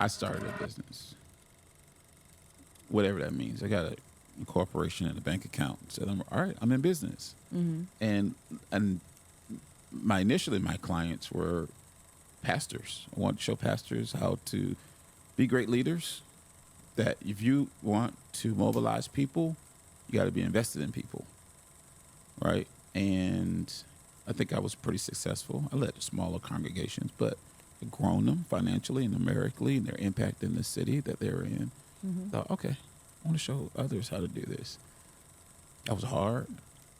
I started a business, whatever that means. I got a corporation and a bank account. Said, all right, I'm in business. And and initially my clients were pastors. I want to show pastors how to be great leaders. That if you want to mobilize people, you got to be invested in people, right? And I think I was pretty successful. I led smaller congregations, but I've grown them financially and numerically, and their impact in the city that they're in. Thought, okay, I want to show others how to do this. That was hard.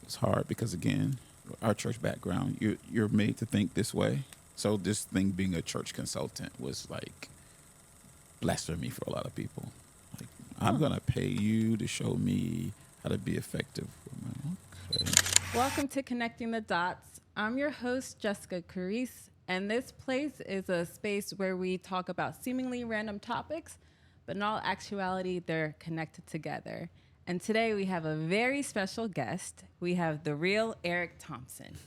It's hard because, again, our church background, you're made to think this way. So this thing being a church consultant was like blasphemy for a lot of people. Like, I'm going to pay you to show me how to be effective. Okay. Welcome to Connecting the Dots. I'm your host, Jessica Carice, and this place is a space where we talk about seemingly random topics, but in all actuality, they're connected together. And today we have a very special guest. We have the real Eric Thompson.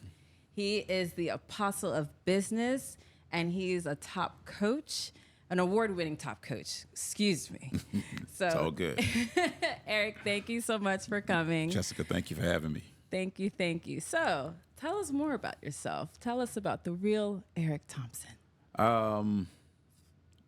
He is the apostle of business, and he's a top coach, an award-winning top coach. Excuse me. So, It's all good. Eric, thank you so much for coming. Jessica, thank you for having me. Thank you, thank you. So, tell us more about yourself. Tell us about the real Eric Thompson.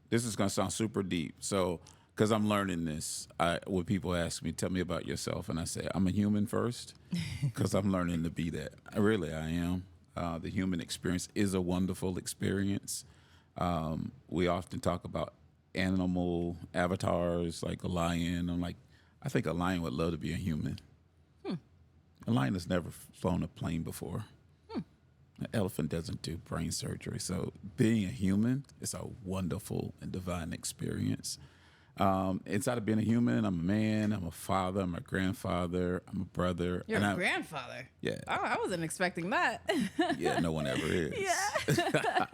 This is going to sound super deep. So, because I'm learning this, when people ask me, tell me about yourself, and I say, I'm a human first, because I'm learning to be that. I am. The human experience is a wonderful experience. We often talk about animal avatars, like a lion. I think a lion would love to be a human. A lion has never flown a plane before. An elephant doesn't do brain surgery. So being a human is a wonderful and divine experience. Inside of being a human, I'm a man, I'm a father, I'm a grandfather, I'm a brother. You're a grandfather? Yeah. Oh, I wasn't expecting that. Yeah, no one ever is. Yeah.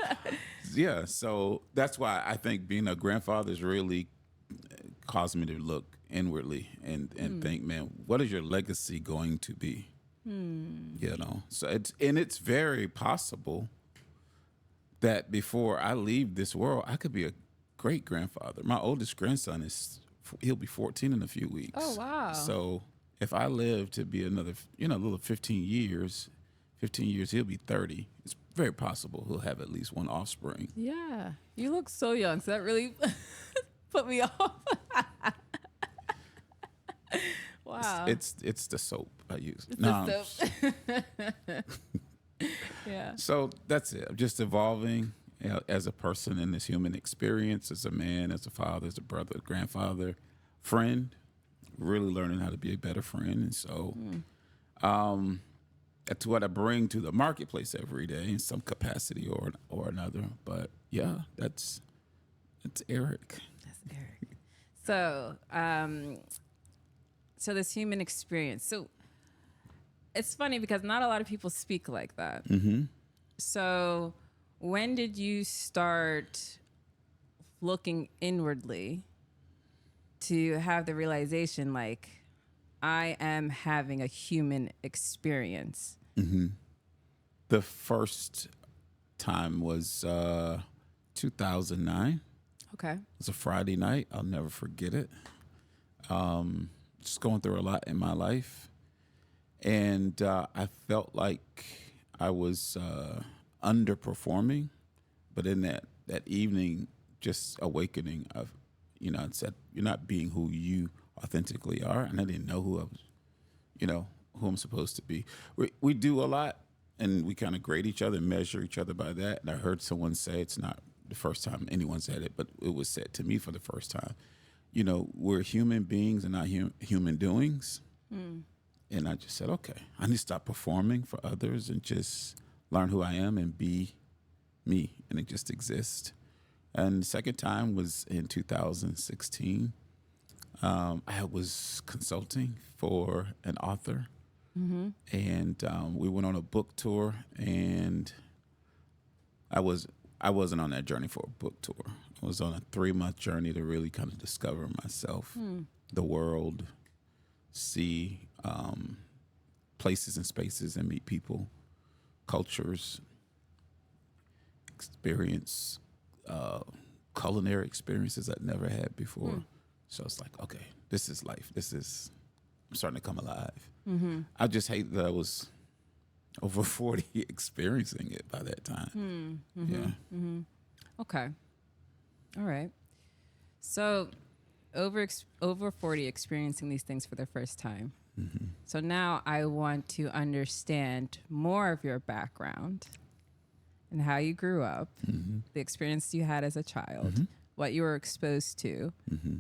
Yeah, so that's why I think being a grandfather has really caused me to look inwardly and think, man, what is your legacy going to be? You know, so it's very possible that before I leave this world, I could be a great grandfather. My oldest grandson he'll be 14 in a few weeks. Oh, wow. So if I live to be another, a little 15 years, he'll be 30. It's very possible he'll have at least one offspring. Yeah. You look so young, so that really put me off. Wow. It's the soap I use. It's the soap. Yeah. So that's it. I'm just evolving as a person in this human experience, as a man, as a father, as a brother, grandfather, friend, really learning how to be a better friend. And so that's what I bring to the marketplace every day in some capacity or another. But yeah, it's Eric. That's Eric. So, so this human experience. So it's funny because not a lot of people speak like that. Mm-hmm. So when did you start looking inwardly to have the realization, like, I am having a human experience? Mm-hmm. The first time was 2009. Okay. It was a Friday night. I'll never forget it. Just going through a lot in my life. And I felt like I was underperforming. But in that evening, just awakening of, it said, you're not being who you authentically are. And I didn't know who I was, who I'm supposed to be. We do a lot, and we kind of grade each other and measure each other by that. And I heard someone say, it's not the first time anyone said it, but it was said to me for the first time. We're human beings and not human doings. And I just said, okay, I need to stop performing for others and just learn who I am and be me, and it just exists. And the second time was in 2016. I was consulting for an author, and we went on a book tour, and I wasn't on that journey for a book tour. I was on a 3-month journey to really kind of discover myself, the world, see places and spaces and meet people, cultures, experience culinary experiences I'd never had before. So it's like, okay, this is life. I'm starting to come alive. I just hate that I was over 40 experiencing it by that time. Yeah. Okay. All right. So over 40 experiencing these things for the first time. So now I want to understand more of your background and how you grew up, the experience you had as a child, what you were exposed to,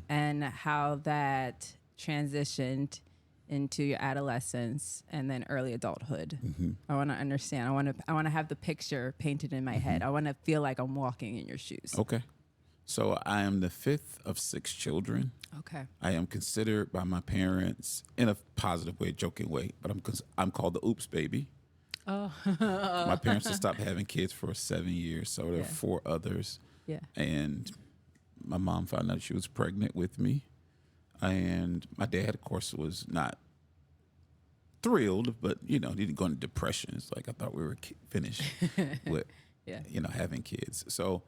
and how that transitioned into your adolescence and then early adulthood. I want to understand. I want to have the picture painted in my head. I want to feel like I'm walking in your shoes. Okay. So I am the fifth of 6 children. Okay. I am considered by my parents in a positive way, joking way, but I'm called the oops baby. Oh. My parents had stopped having kids for 7 years, so there are 4 others. Yeah. And my mom found out she was pregnant with me. And my dad, of course, was not thrilled, but, he didn't go into depression. It's like I thought we were finished with, having kids. So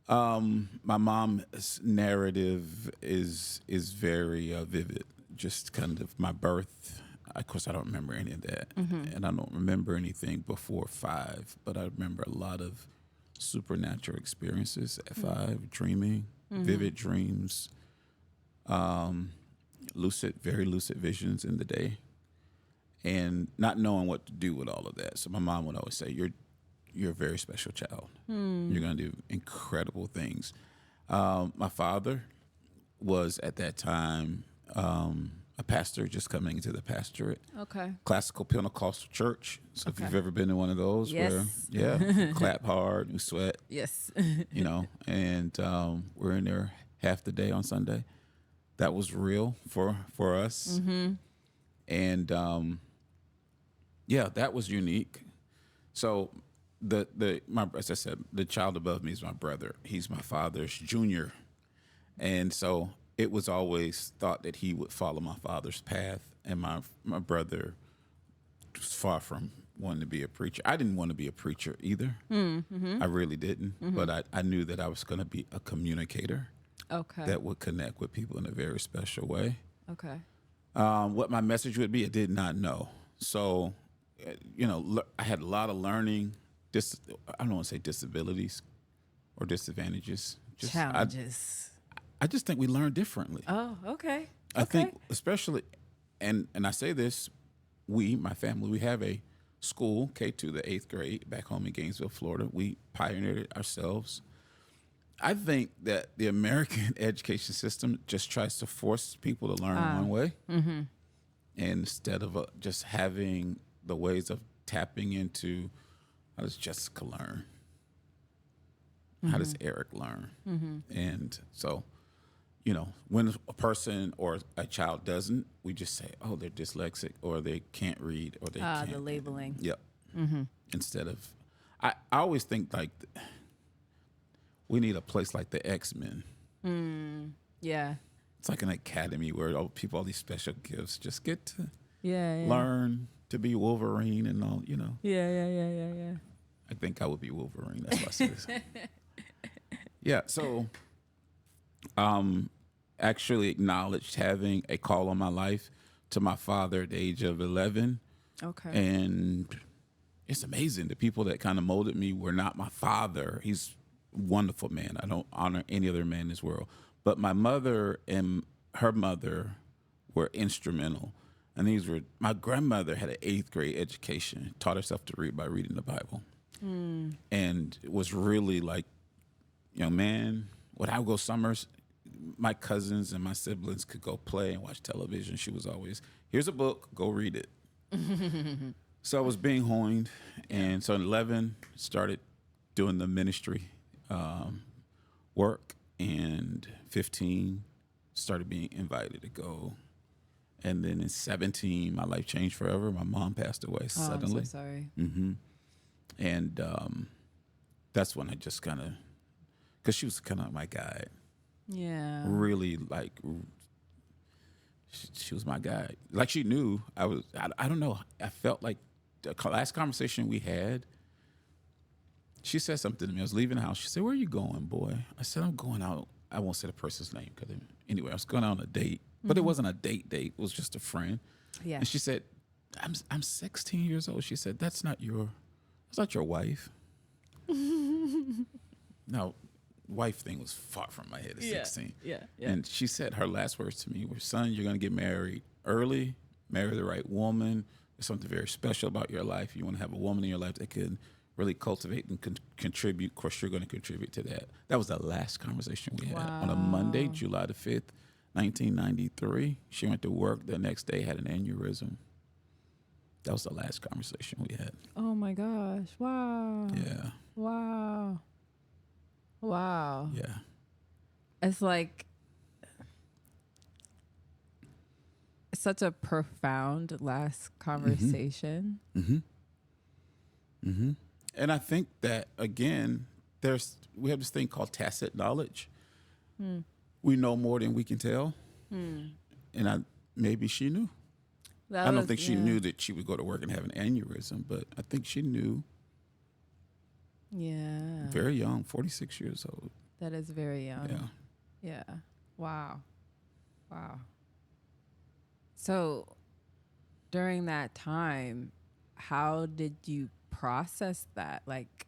my mom's narrative is very vivid, just kind of my birth. Of course, I don't remember any of that. And I don't remember anything before 5, but I remember a lot of supernatural experiences at 5, dreaming, vivid dreams, very lucid visions in the day, and not knowing what to do with all of that. So my mom would always say, you're a very special child. You're going to do incredible things. My father was at that time a pastor just coming into the pastorate. Okay. Classical Pentecostal church. So if you've ever been to one of those Yes. where, clap hard, you sweat, Yes. and we're in there half the day on Sunday. That was real for us. And that was unique. So as I said, the child above me is my brother. He's my father's junior. And so it was always thought that he would follow my father's path, and my brother was far from wanting to be a preacher. I didn't want to be a preacher either. I really didn't, but I knew that I was going to be a communicator that would connect with people in a very special way. Okay. What my message would be, I did not know. So, I had a lot of learning. I don't want to say disabilities or disadvantages. Challenges. I just think we learn differently. Oh, okay. I think especially, and I say this, my family, we have a school, K2 to 8th grade, back home in Gainesville, Florida. We pioneered it ourselves. I think that the American education system just tries to force people to learn one way, and instead of just having the ways of tapping into how does Jessica learn, how does Eric learn, and so. When a person or a child doesn't, we just say, oh, they're dyslexic, or they can't read, or they can't. The labeling. Yep. Instead of, I always think like we need a place like the X-Men. Yeah. It's like an academy where all these special gifts just get to Yeah. learn to be Wolverine and all, Yeah. I think I would be Wolverine. That's why I say this. Yeah. So, actually acknowledged having a call on my life to my father at the age of 11. Okay. And it's amazing. The people that kind of molded me were not my father. He's a wonderful man. I don't honor any other man in this world. But my mother and her mother were instrumental. And my grandmother had an 8th grade education, taught herself to read by reading the Bible. And it was really like, man, when I would go summers, my cousins and my siblings could go play and watch television. She was always, here's a book, go read it. So I was being honed. And so at 11, started doing the ministry work. And 15, started being invited to go. And then in 17, my life changed forever. My mom passed away suddenly. I'm so sorry. And that's when I just kind of, because she was kind of my guide. Yeah. Really, like, she was my guide. Like, she knew I don't know. I felt like the last conversation we had, she said something to me. I was leaving the house. She said, "Where are you going, boy?" I said, "I'm going out." I won't say the person's name because anyway, I was going out on a date, but it wasn't a date. It was just a friend. Yeah. And she said, "I'm 16 years old." She said, that's not your wife." Now, wife thing was far from my head at 16. Yeah. And she said her last words to me were, "Son, you're going to get married early, marry the right woman. There's something very special about your life. You want to have a woman in your life that can really cultivate and contribute. Of course, you're going to contribute to that." That was the last conversation we had on a Monday, July the 5th, 1993. She went to work the next day, had an aneurysm. That was the last conversation we had. Oh my gosh. Wow. Yeah. Wow. Wow. Yeah. It's like such a profound last conversation. And I think that, again, we have this thing called tacit knowledge. We know more than we can tell. And maybe she knew. I don't think she knew that she would go to work and have an aneurysm, but I think she knew. Yeah. Very young, 46 years old. That is very young. Yeah. Yeah. Wow. Wow. So during that time, how did you process that? Like,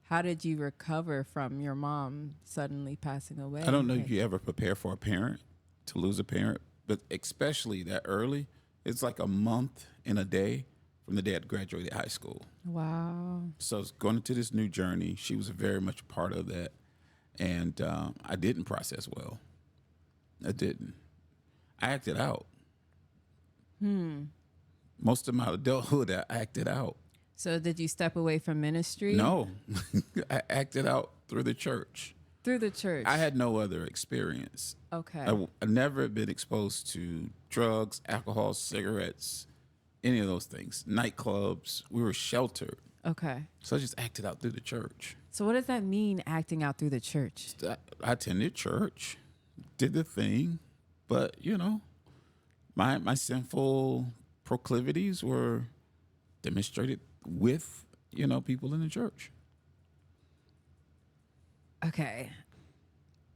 how did you recover from your mom suddenly passing away? I don't know if you ever prepare for a parent, to lose a parent, but especially that early. It's like a month and a day from the day I graduated high school. Wow. So I was going into this new journey. She was very much a part of that. And I didn't process well. I didn't. I acted out. Most of my adulthood, I acted out. So did you step away from ministry? No. I acted out through the church. Through the church? I had no other experience. Okay. I never been exposed to drugs, alcohol, cigarettes, any of those things. Nightclubs. We were sheltered. Okay. So I just acted out through the church. So what does that mean, acting out through the church? I attended church, did the thing, but, my sinful proclivities were demonstrated with, people in the church. Okay.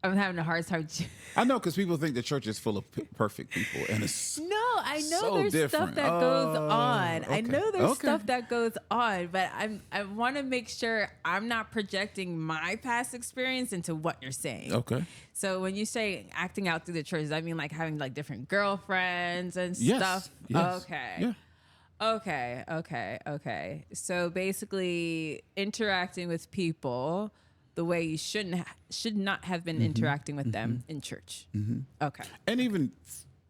I'm having a hard time. I know, because people think the church is full of perfect people, and it's No, I know so there's different. stuff that goes on. I Okay. know there's Okay. stuff that goes on, but I want to make sure I'm not projecting my past experience into what you're saying. Okay. So when you say acting out through the church, does that mean like having like different girlfriends and Yes. stuff? Yes. Okay. Yeah. Okay. So basically interacting with people the way you should not have been interacting with them in church. Okay. And even,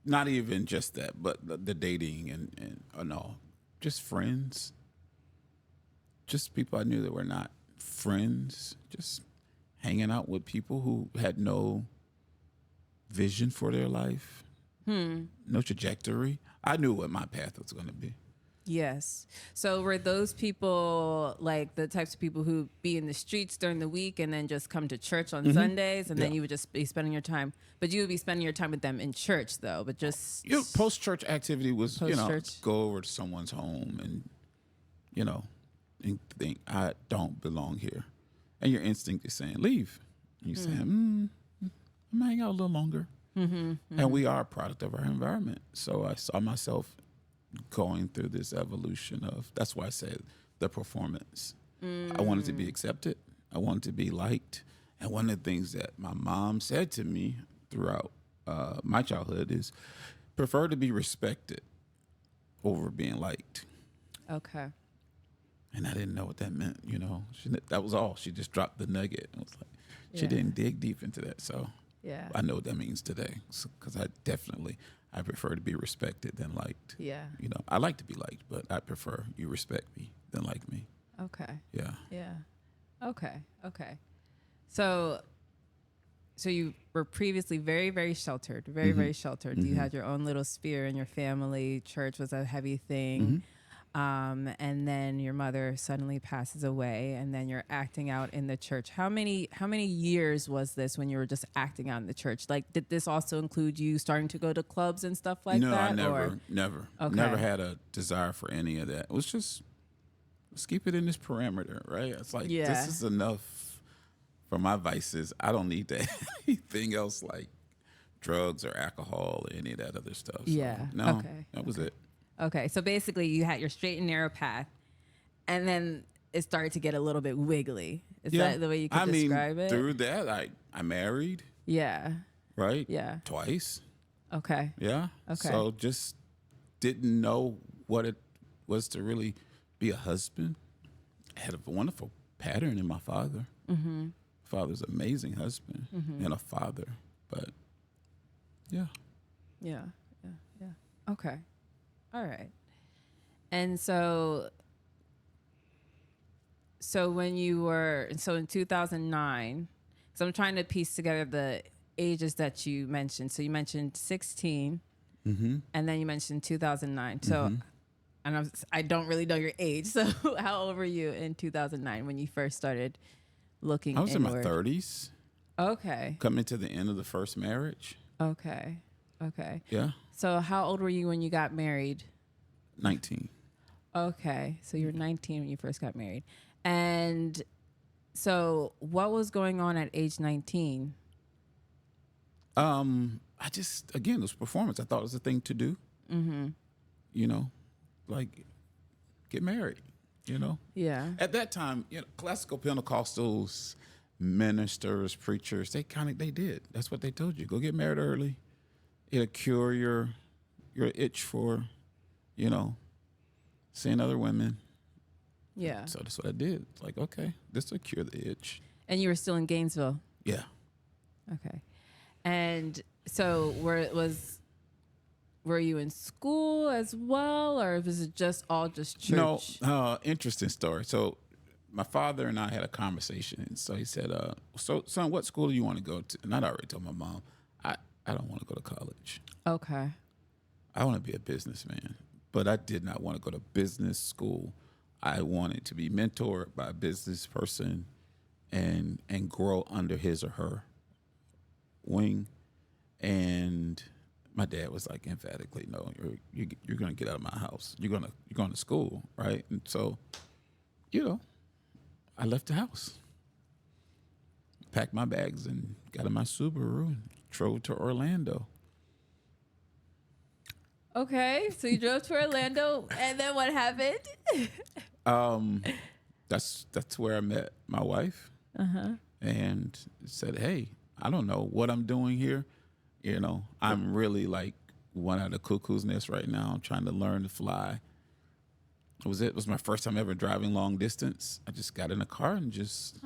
not even just that, but the dating and all. Just friends. Just people I knew that were not friends. Just hanging out with people who had no vision for their life. No trajectory. I knew what my path was going to be. Yes. So were those people like the types of people who be in the streets during the week and then just come to church on Sundays, and then you would just be spending your time, but you would be spending your time with them in church though, but just Post-church activity was, Post-church. go over to someone's home and, and think, I don't belong here. And your instinct is saying, leave. And you're saying, I'm going to hang out a little longer. And we are a product of our environment. So I saw myself going through this evolution of, that's why I said the performance. I wanted to be accepted. I wanted to be liked. And one of the things that my mom said to me throughout my childhood is, prefer to be respected over being liked. Okay. And I didn't know what that meant, that was all. She just dropped the nugget. It was like, she didn't dig deep into that. So Yeah. I know what that means today, because I prefer to be respected than liked. Yeah. I like to be liked, but I prefer you respect me than like me. Okay. Yeah. Yeah. Okay. So you were previously very, very sheltered, very sheltered. You had your own little sphere in your family. Church was a heavy thing. And then your mother suddenly passes away, and then you're acting out in the church. How many years was this when you were just acting out in the church? Like, did this also include you starting to go to clubs and stuff like No, that? I never Okay. had a desire for any of that. It was just let's keep it in this parameter, right? It's like, Yeah. this is enough for my vices. I don't need that anything else like drugs or alcohol or any of that other stuff. So, Yeah. no, Okay. that was it. Okay. So basically, you had your straight and narrow path, and then it started to get a little bit wiggly. Is Yeah. that the way you could I mean, describe it? through that, I married, Yeah. right? Yeah. Twice. Okay. Yeah. Okay. So just didn't know what it was to really be a husband. I had a wonderful pattern in my father. Mm-hmm. Father's an amazing husband and a father. But yeah. Yeah. Yeah. Yeah. Okay. All right. And so when you were, in 2009, so I'm trying to piece together the ages that you mentioned. So you mentioned 16, and then you mentioned 2009. So, and I don't really know your age. So how old were you in 2009 when you first started looking I was inward? in my 30s, Okay. coming to the end of the first marriage. Okay. Okay. Yeah. So how old were you when you got married? 19. Okay. So you were 19 when you first got married. And so what was going on at age 19? I just, again, it was performance. I thought it was a thing to do. You know, like get married, you know. Yeah. At that time, classical Pentecostals, ministers, preachers, they did. That's what they told you. Go get married early. It'll cure your itch for, seeing other women. Yeah. So that's what I did. It's like, okay, this will cure the itch. And you were still in Gainesville. Yeah. Okay. And so were you in school as well, or was it just church? No, interesting story. So my father and I had a conversation, and so he said, so son, what school do you want to go to? And I'd already told my mom, I don't want to go to college. Okay. I want to be a businessman, but I did not want to go to business school. I wanted to be mentored by a business person and grow under his or her wing. And my dad was like emphatically, no, you're going to get out of my house. You're going to school, right? And so, I left the house, packed my bags, and got in my Subaru and drove to Orlando. Okay, so you drove to Orlando, and then what happened? That's where I met my wife, and said, "Hey, I don't know what I'm doing here. I'm really like one out of cuckoo's nest right now. I'm trying to learn to fly." It was my first time ever driving long distance. I just got in a car and just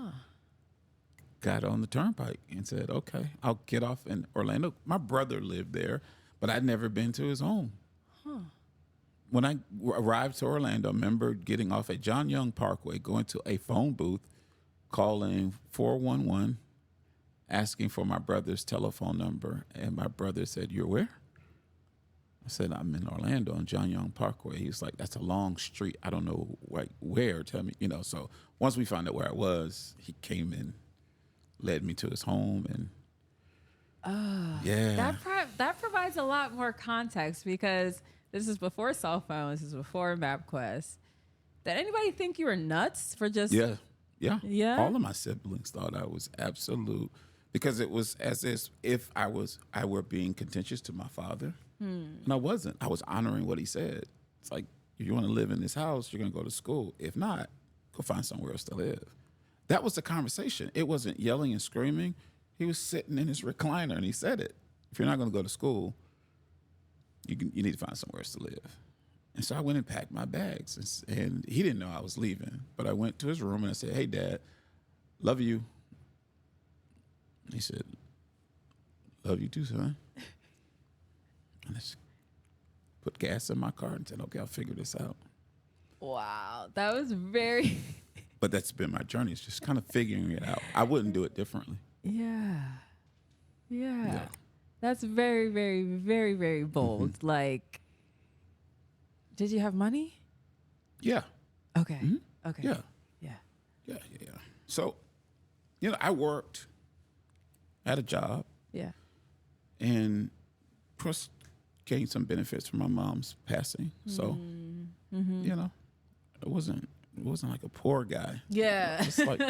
got on the turnpike and said, "Okay, I'll get off in Orlando." My brother lived there, but I'd never been to his home. When I arrived to Orlando, I remember getting off at John Young Parkway, going to a phone booth, calling 411, asking for my brother's telephone number. And my brother said, "You're where?" I said, "I'm in Orlando on John Young Parkway." He was like, "That's a long street. I don't know where. Tell me." So once we found out where I was, he came and led me to his home. And yeah. That provides a lot more context, because this is before cell phones. This is before MapQuest. Did anybody think you were nuts for just... Yeah. All of my siblings thought I was absolute, because it was as if I were being contentious to my father. And I wasn't. I was honoring what he said. It's like, if you want to live in this house, you're going to go to school. If not, go find somewhere else to live. That was the conversation. It wasn't yelling and screaming. He was sitting in his recliner and he said it. If you're not going to go to school, you need to find somewhere else to live. And so I went and packed my bags, and he didn't know I was leaving. But I went to his room and I said, "Hey, Dad, love you." He said, "Love you too, son." And I just put gas in my car and said, "Okay, I'll figure this out." Wow, that was very... But that's been my journey. It's just kind of figuring it out. I wouldn't do it differently. Yeah. That's very, very, very, very bold. Like, did you have money? Yeah. Okay. Okay. Yeah. So, I worked, had a job, and plus gained some benefits from my mom's passing. So, it wasn't like a poor guy. Yeah. Just like,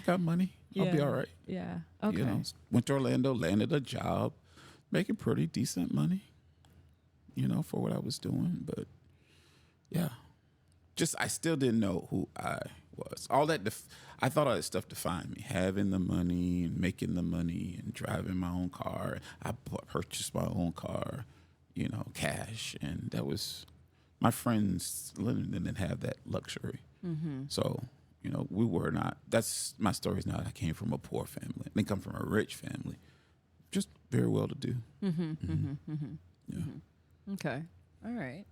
got money. I'll be Yeah. all right. Yeah. Okay. Went to Orlando, landed a job, making pretty decent money, for what I was doing. But yeah, just I still didn't know who I was. All that I thought all that stuff defined me. Having the money and making the money and driving my own car. I purchased my own car, cash, and that was my friends didn't have that luxury. So we were not. That's my story. Is not I came from a poor family. I didn't come from a rich family. Just very well to do. Yeah. Okay. All right.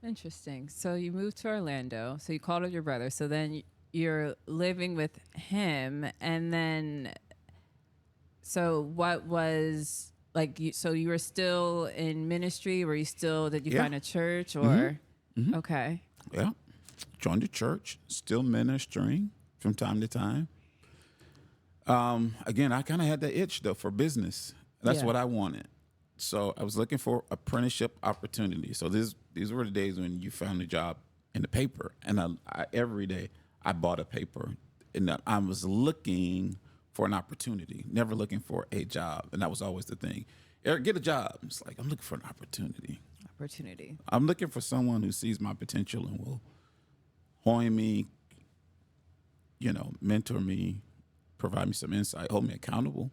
Interesting. So you moved to Orlando. So you called up your brother. So then you're living with him, and then so what was like? So you were still in ministry? Were you still? Did you find a church or? Okay. Yeah. Joined the church. Still ministering from time to time. Again, I kind of had that itch though for business. That's what I wanted. So I was looking for apprenticeship opportunity. So these were the days when you found a job in the paper, and I every day I bought a paper, and I was looking for an opportunity, never looking for a job, and that was always the thing. Eric, get a job. It's like I'm looking for an opportunity. I'm looking for someone who sees my potential and will hone me, mentor me, provide me some insight, hold me accountable.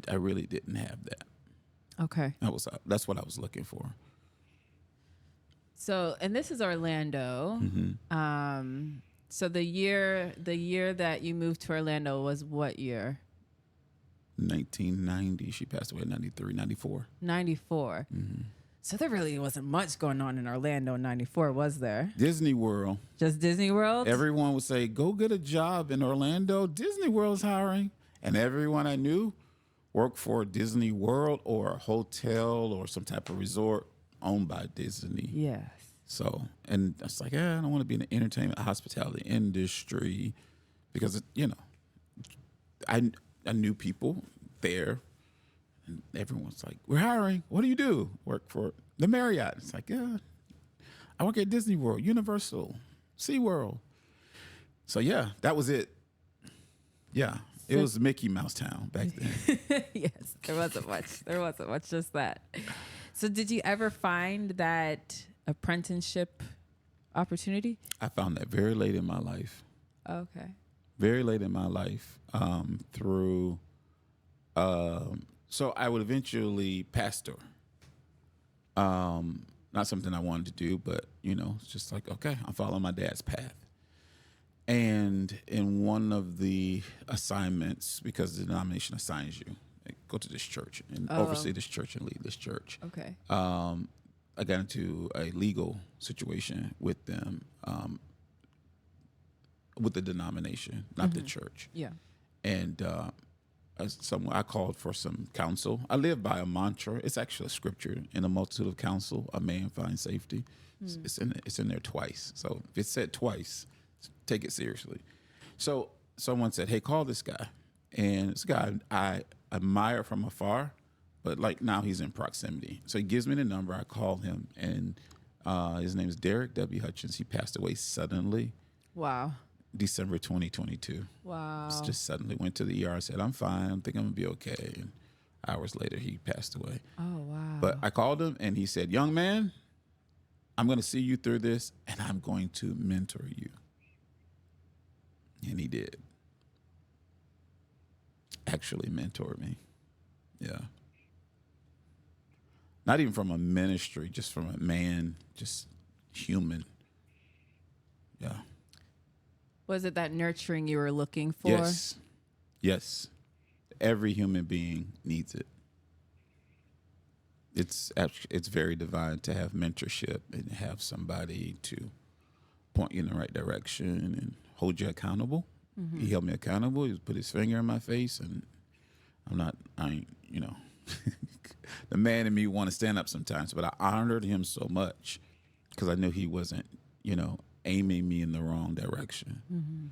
I really didn't have that. Okay. That's what I was looking for. So, and this is Orlando. So the year that you moved to Orlando was what year? 1990. She passed away in 93, 94. 94. So there really wasn't much going on in Orlando in 94, was there? Disney World. Just Disney World? Everyone would say, go get a job in Orlando. Disney World's hiring. And everyone I knew worked for Disney World or a hotel or some type of resort owned by Disney. Yes. So, and I was like, I don't want to be in the entertainment hospitality industry because, I knew people there. And everyone's like, we're hiring. What do you do? Work for the Marriott. It's like, I work at Disney World, Universal, SeaWorld. So, yeah, that was it. Yeah, it was Mickey Mouse Town back then. Yes, there wasn't much. There wasn't much, just that. So did you ever find that apprenticeship opportunity? I found that very late in my life. Okay. Very late in my life through... So I would eventually pastor. Not something I wanted to do, but, it's just like, okay, I'm following my dad's path. And in one of the assignments, because the denomination assigns you, like, go to this church and oversee this church and lead this church. Okay. I got into a legal situation with them, with the denomination, not the church. Yeah. And I called for some counsel. I live by a mantra. It's actually a scripture: in a multitude of counsel, a man finds safety. It's in there twice. So if it's said twice, take it seriously. So someone said, hey, call this guy. And this guy I admire from afar, but like now he's in proximity. So he gives me the number. I call him, and his name is Derek W. Hutchins. He passed away suddenly. Wow. December 2022. Wow. Just suddenly went to the ER, said, I'm fine. I think I'm going to be okay. And hours later, he passed away. Oh, wow. But I called him, and he said, young man, I'm going to see you through this, and I'm going to mentor you. And he did. Actually mentored me. Yeah. Not even from a ministry, just from a man, just human. Yeah. Was it that nurturing you were looking for? Yes. Yes. Every human being needs it. It's very divine to have mentorship and have somebody to point you in the right direction and hold you accountable. He held me accountable. He put his finger in my face, and I ain't, the man in me want to stand up sometimes, but I honored him so much because I knew he wasn't, aiming me in the wrong direction.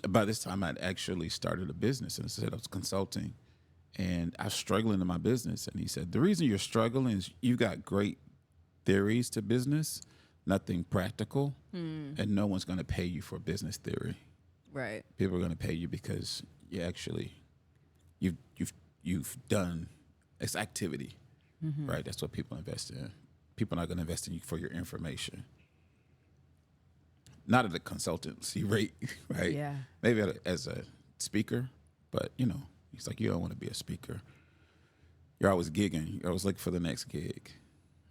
By this time, I'd actually started a business instead of consulting, and I was struggling in my business. And he said, the reason you're struggling is you've got great theories to business, nothing practical, and no one's going to pay you for business theory. Right. People are going to pay you because you actually you've done it's activity, right? That's what people invest in. People are not going to invest in you for your information. Not at a consultancy rate, right? Yeah. Maybe as a speaker, but he's like, you don't want to be a speaker. You're always gigging. You're always looking for the next gig,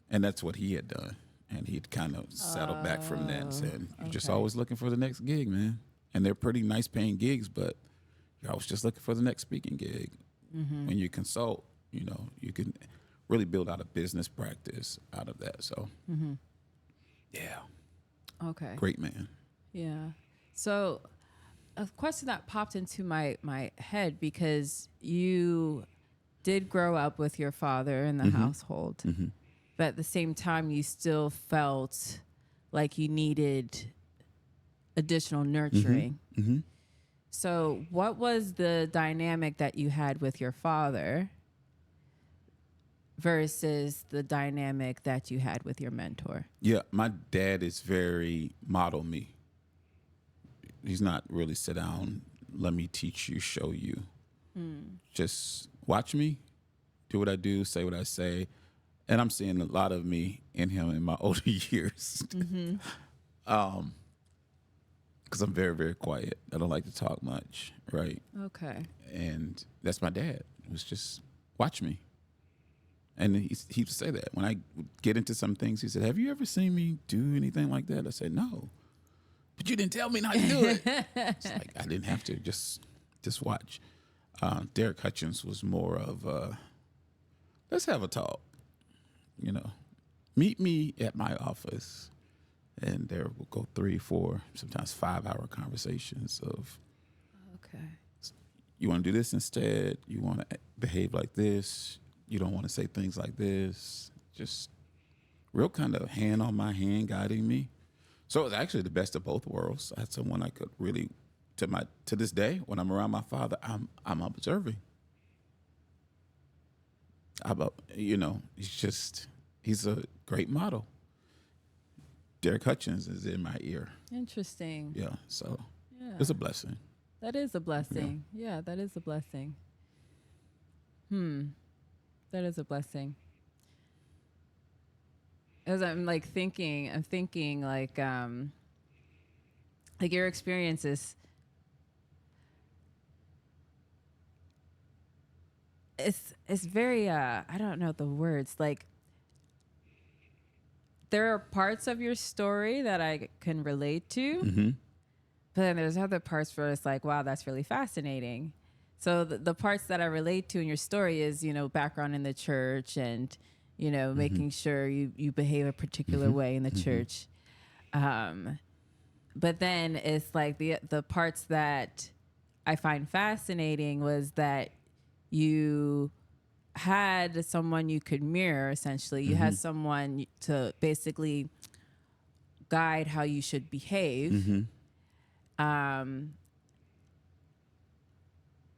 and that's what he had done. And he'd kind of settled back from that and said, you're just always looking for the next gig, man. And they're pretty nice paying gigs, but you're always just looking for the next speaking gig. When you consult, you can really build out a business practice out of that. So, yeah. Okay. Great man. Yeah. So a question that popped into my head, because you did grow up with your father in the household, but at the same time, you still felt like you needed additional nurturing. So what was the dynamic that you had with your father versus the dynamic that you had with your mentor? Yeah, my dad is very model me. He's not really sit down, let me teach you, show you. Just watch me, do what I do, say what I say. And I'm seeing a lot of me in him in my older years. Because I'm very, very quiet. I don't like to talk much, right? Okay. And that's my dad. It was just, watch me. And he would say that. When I would get into some things, he said, have you ever seen me do anything like that? I said, no. But you didn't tell me not to do it. It's like, I didn't have to. Just watch. Derek Hutchins was more of, let's have a talk. Meet me at my office. And there will go 3, 4, sometimes 5-hour conversations of, Okay. you want to do this instead? You want to behave like this? You don't want to say things like this? Just real kind of hand on my hand guiding me. So it was actually the best of both worlds. I had someone I could really, to this day, when I'm around my father, I'm observing. He's a great model. Derek Hutchins is in my ear. Interesting. Yeah, so Yeah. it's a blessing. That is a blessing. Yeah, that is a blessing. That is a blessing. As I'm thinking like your experiences. It's very I don't know the words, like there are parts of your story that I can relate to, but then there's other parts where it's like, wow, that's really fascinating. So the parts that I relate to in your story is, background in the church and, making sure you behave a particular way in the church. But then it's like the parts that I find fascinating was that you had someone you could mirror, essentially. You had someone to basically guide how you should behave.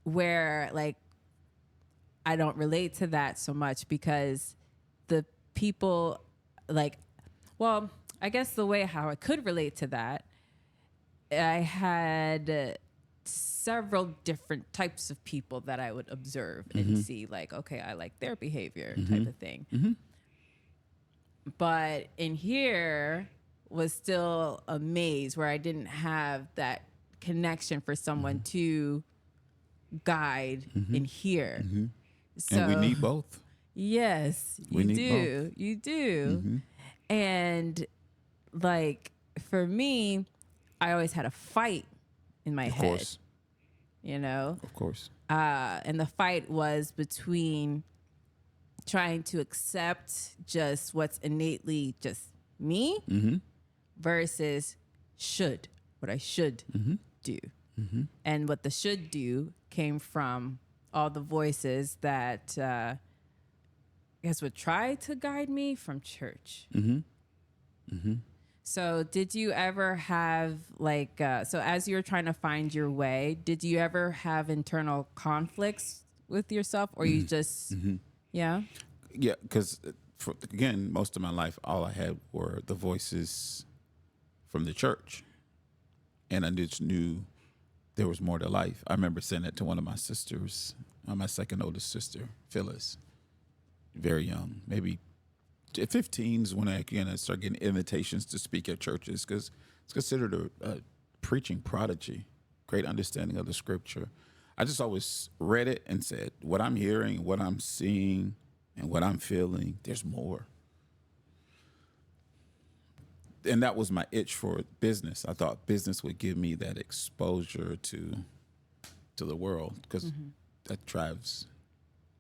Where like I don't relate to that so much because the people I guess the way how I could relate to that, I had several different types of people that I would observe and see like, okay, I like their behavior type of thing. But in here was still a maze where I didn't have that connection for someone to guide in here. So, and we need both. Yes, We you need do. both. You do. And like for me, I always had a fight in my head. Of course. Of course. And the fight was between trying to accept just what's innately just me versus what I should do. And what the should do came from all the voices that I guess would try to guide me from church. So did you ever have so as you were trying to find your way, did you ever have internal conflicts with yourself or you just, yeah? Yeah, because again, most of my life, all I had were the voices from the church. And I just knew there was more to life. I remember saying that to one of my sisters, my second oldest sister, Phyllis, very young, maybe 15 is when I started getting invitations to speak at churches, because it's considered a preaching prodigy, great understanding of the scripture. I just always read it and said, what I'm hearing, what I'm seeing, and what I'm feeling, there's more. And that was my itch for business. I thought business would give me that exposure to the world, because that drives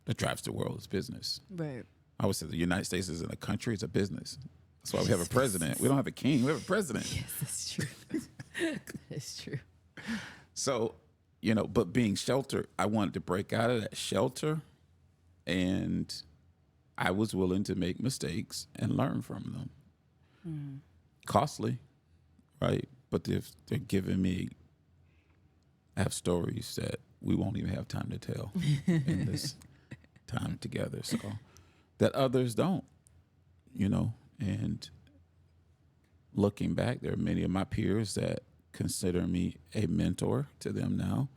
the world is business. Right. I always say the United States isn't a country, it's a business. That's why we have a president. We don't have a king, we have a president. Yes, that's true. That's true. So, but being sheltered, I wanted to break out of that shelter, and I was willing to make mistakes and learn from them. Costly, right? But if they're giving me, I have stories that we won't even have time to tell in this time together. So that others don't, and looking back, there are many of my peers that consider me a mentor to them now,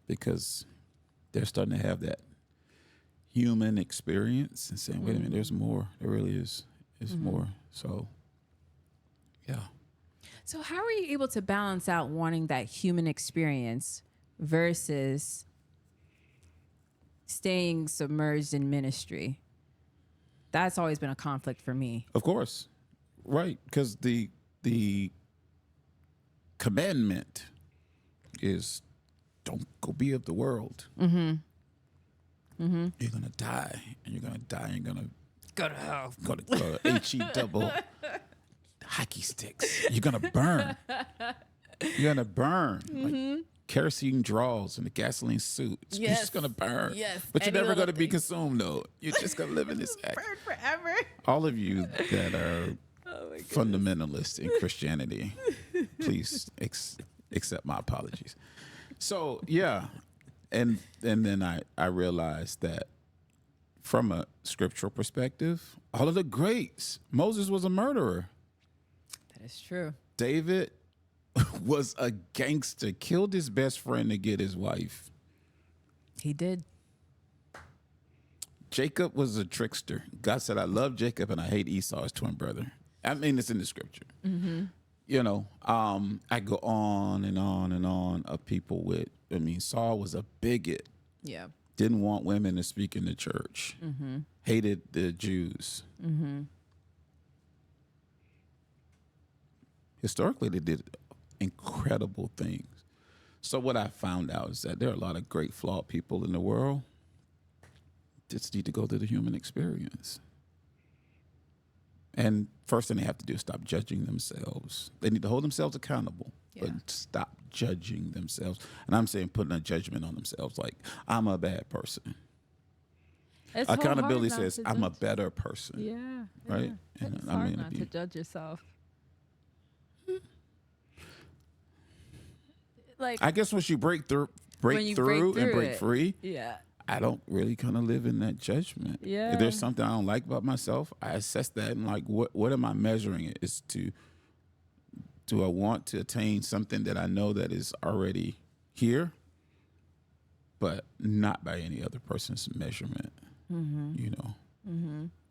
because they're starting to have that human experience and saying, wait a minute, there's more. There really is. There's more. So, yeah. So how are you able to balance out wanting that human experience versus staying submerged in ministry? That's always been a conflict for me. Of course. Right. Because the commandment is don't go be of the world. You're going to die, and you're going to die, and you're going to Go to hell. go to HE double hockey sticks. You're going to burn. You're going to burn. Like kerosene draws and the gasoline suits. You're just going to burn. Yes. But you're Any never little going to be thing. consumed, though. You're just going to live in this act. Burn forever. All of you that are fundamentalists in Christianity, please accept my apologies. So, yeah. And then I realized that from a scriptural perspective, all of the greats, Moses was a murderer. That is true. David was a gangster, killed his best friend to get his wife. He did. Jacob was a trickster. God said, I love Jacob and I hate Esau, his twin brother. I mean, it's in the scripture. I go on and on and on of people Saul was a bigot. Yeah. Didn't want women to speak in the church. Hated the Jews. Historically, they did incredible things. So what I found out is that there are a lot of great, flawed people in the world. Just need to go through the human experience. And first thing they have to do is stop judging themselves. They need to hold themselves accountable, but stop judging themselves. And I'm saying putting a judgment on themselves, like, I'm a bad person. It's Accountability hard not says, to I'm a judge. better person. Yeah. Right? Yeah. And It's I hard mean, not to judge yourself. Like, I guess once you break through when you break and through break it. free, Yeah. I don't really kind of live in that judgment. Yeah. If there's something I don't like about myself, I assess that and like, what am I measuring it? Is do I want to attain something that I know that is already here, but not by any other person's measurement?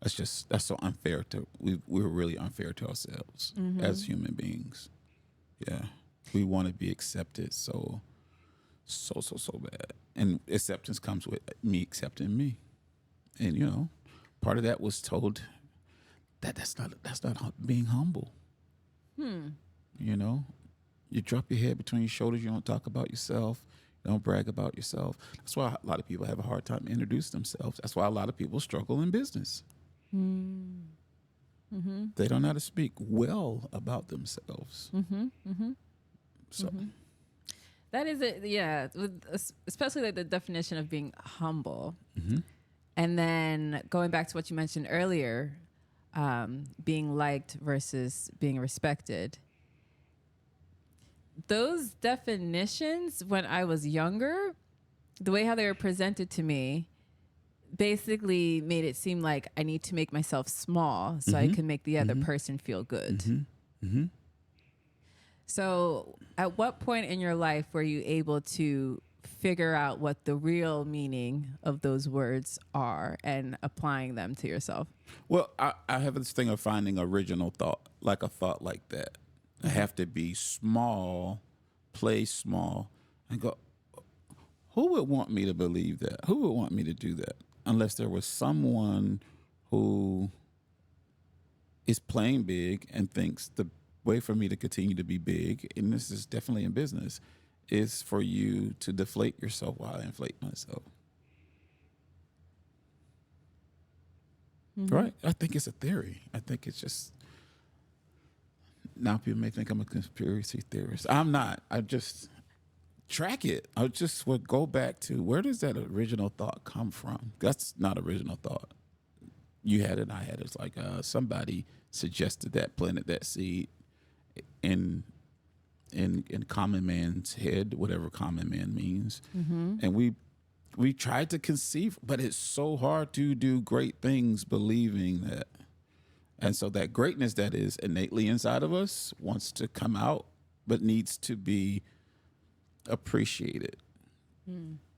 That's so unfair we're really unfair to ourselves as human beings. Yeah. We want to be accepted so bad. And acceptance comes with me accepting me. And, part of that was told that that's not being humble. You drop your head between your shoulders. You don't talk about yourself. You don't brag about yourself. That's why a lot of people have a hard time introducing themselves. That's why a lot of people struggle in business. They don't know how to speak well about themselves. So That is it. Yeah. Especially like the definition of being humble. And then going back to what you mentioned earlier, being liked versus being respected. Those definitions, when I was younger, the way how they were presented to me, basically made it seem like I need to make myself small so I can make the other person feel good. So, at what point in your life were you able to figure out what the real meaning of those words are and applying them to yourself? Well, I have this thing of finding original thought, like a thought like that. I have to be small, play small, and go, who would want me to believe that? Who would want me to do that? Unless there was someone who is playing big and thinks the way for me to continue to be big, and this is definitely in business, is for you to deflate yourself while I inflate myself. Right? I think it's a theory. I think it's just, now people may think I'm a conspiracy theorist. I'm not. I just track it. I just would go back to, where does that original thought come from? That's not original thought. You had it, I had it. It's like somebody suggested that, planted that seed in common man's head, whatever common man means. And we tried to conceive, but it's so hard to do great things believing that. And so that greatness that is innately inside of us wants to come out, but needs to be appreciated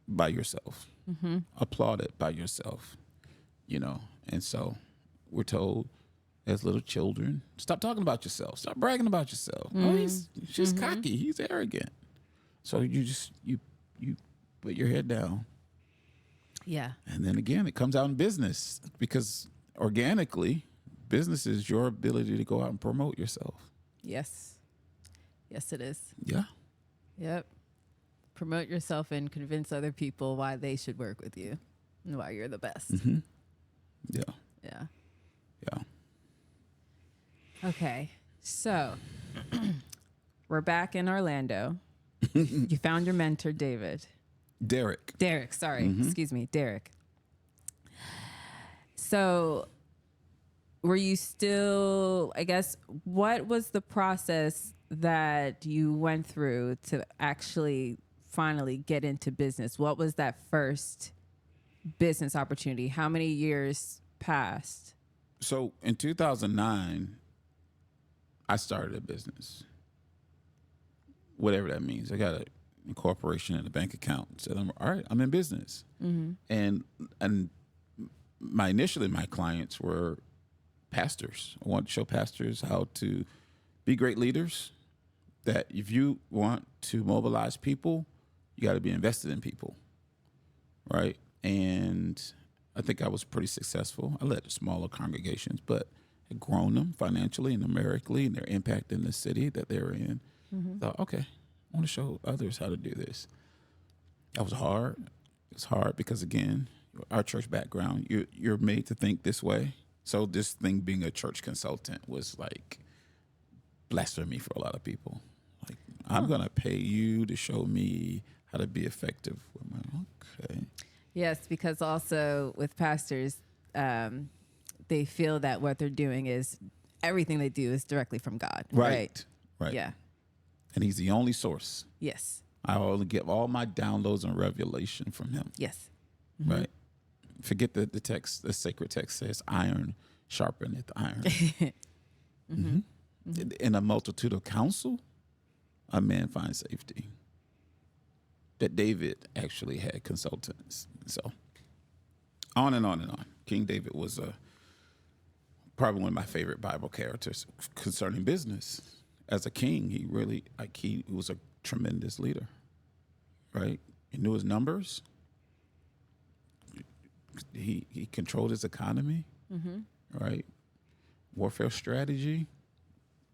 by yourself, applauded by yourself, you know. And so we're told as little children, stop talking about yourself, stop bragging about yourself. Oh, he's just cocky, he's arrogant. So you put your head down. Yeah. And then again, it comes out in business, because organically, business is your ability to go out and promote yourself. Yes. Yes, it is. Yeah. Yep. Promote yourself and convince other people why they should work with you and why you're the best. Yeah. Yeah. Yeah. Okay. So we're back in Orlando. You found your mentor, Derek. Sorry. Excuse me. Derek. So were you still, I guess, what was the process that you went through to actually finally get into business? What was that first business opportunity? How many years passed? So in 2009, I started a business, whatever that means. I got a corporation and a bank account. Said, all right, I'm in business. And initially my clients were pastors. I want to show pastors how to be great leaders, that if you want to mobilize people, you got to be invested in people, right? And I think I was pretty successful. I led smaller congregations, but had grown them financially and numerically, and their impact in the city that they were in. Thought, okay, I want to show others how to do this. That was hard. It's hard because, again, our church background, you're made to think this way. So this thing being a church consultant was like blasphemy for a lot of people. Like, I'm going to pay you to show me how to be effective. Okay. Yes, because also with pastors, they feel that what they're doing is, everything they do is directly from God. Right. Yeah. And he's the only source. Yes. I only get all my downloads and revelation from him. Yes. Right. Forget the text. The sacred text says, iron sharpeneth iron. In a multitude of counsel, a man finds safety. That David actually had consultants. So on and on and on. King David was probably one of my favorite Bible characters concerning business. As a king, he really, he was a tremendous leader, right? He knew his numbers. He controlled his economy, right? Warfare strategy,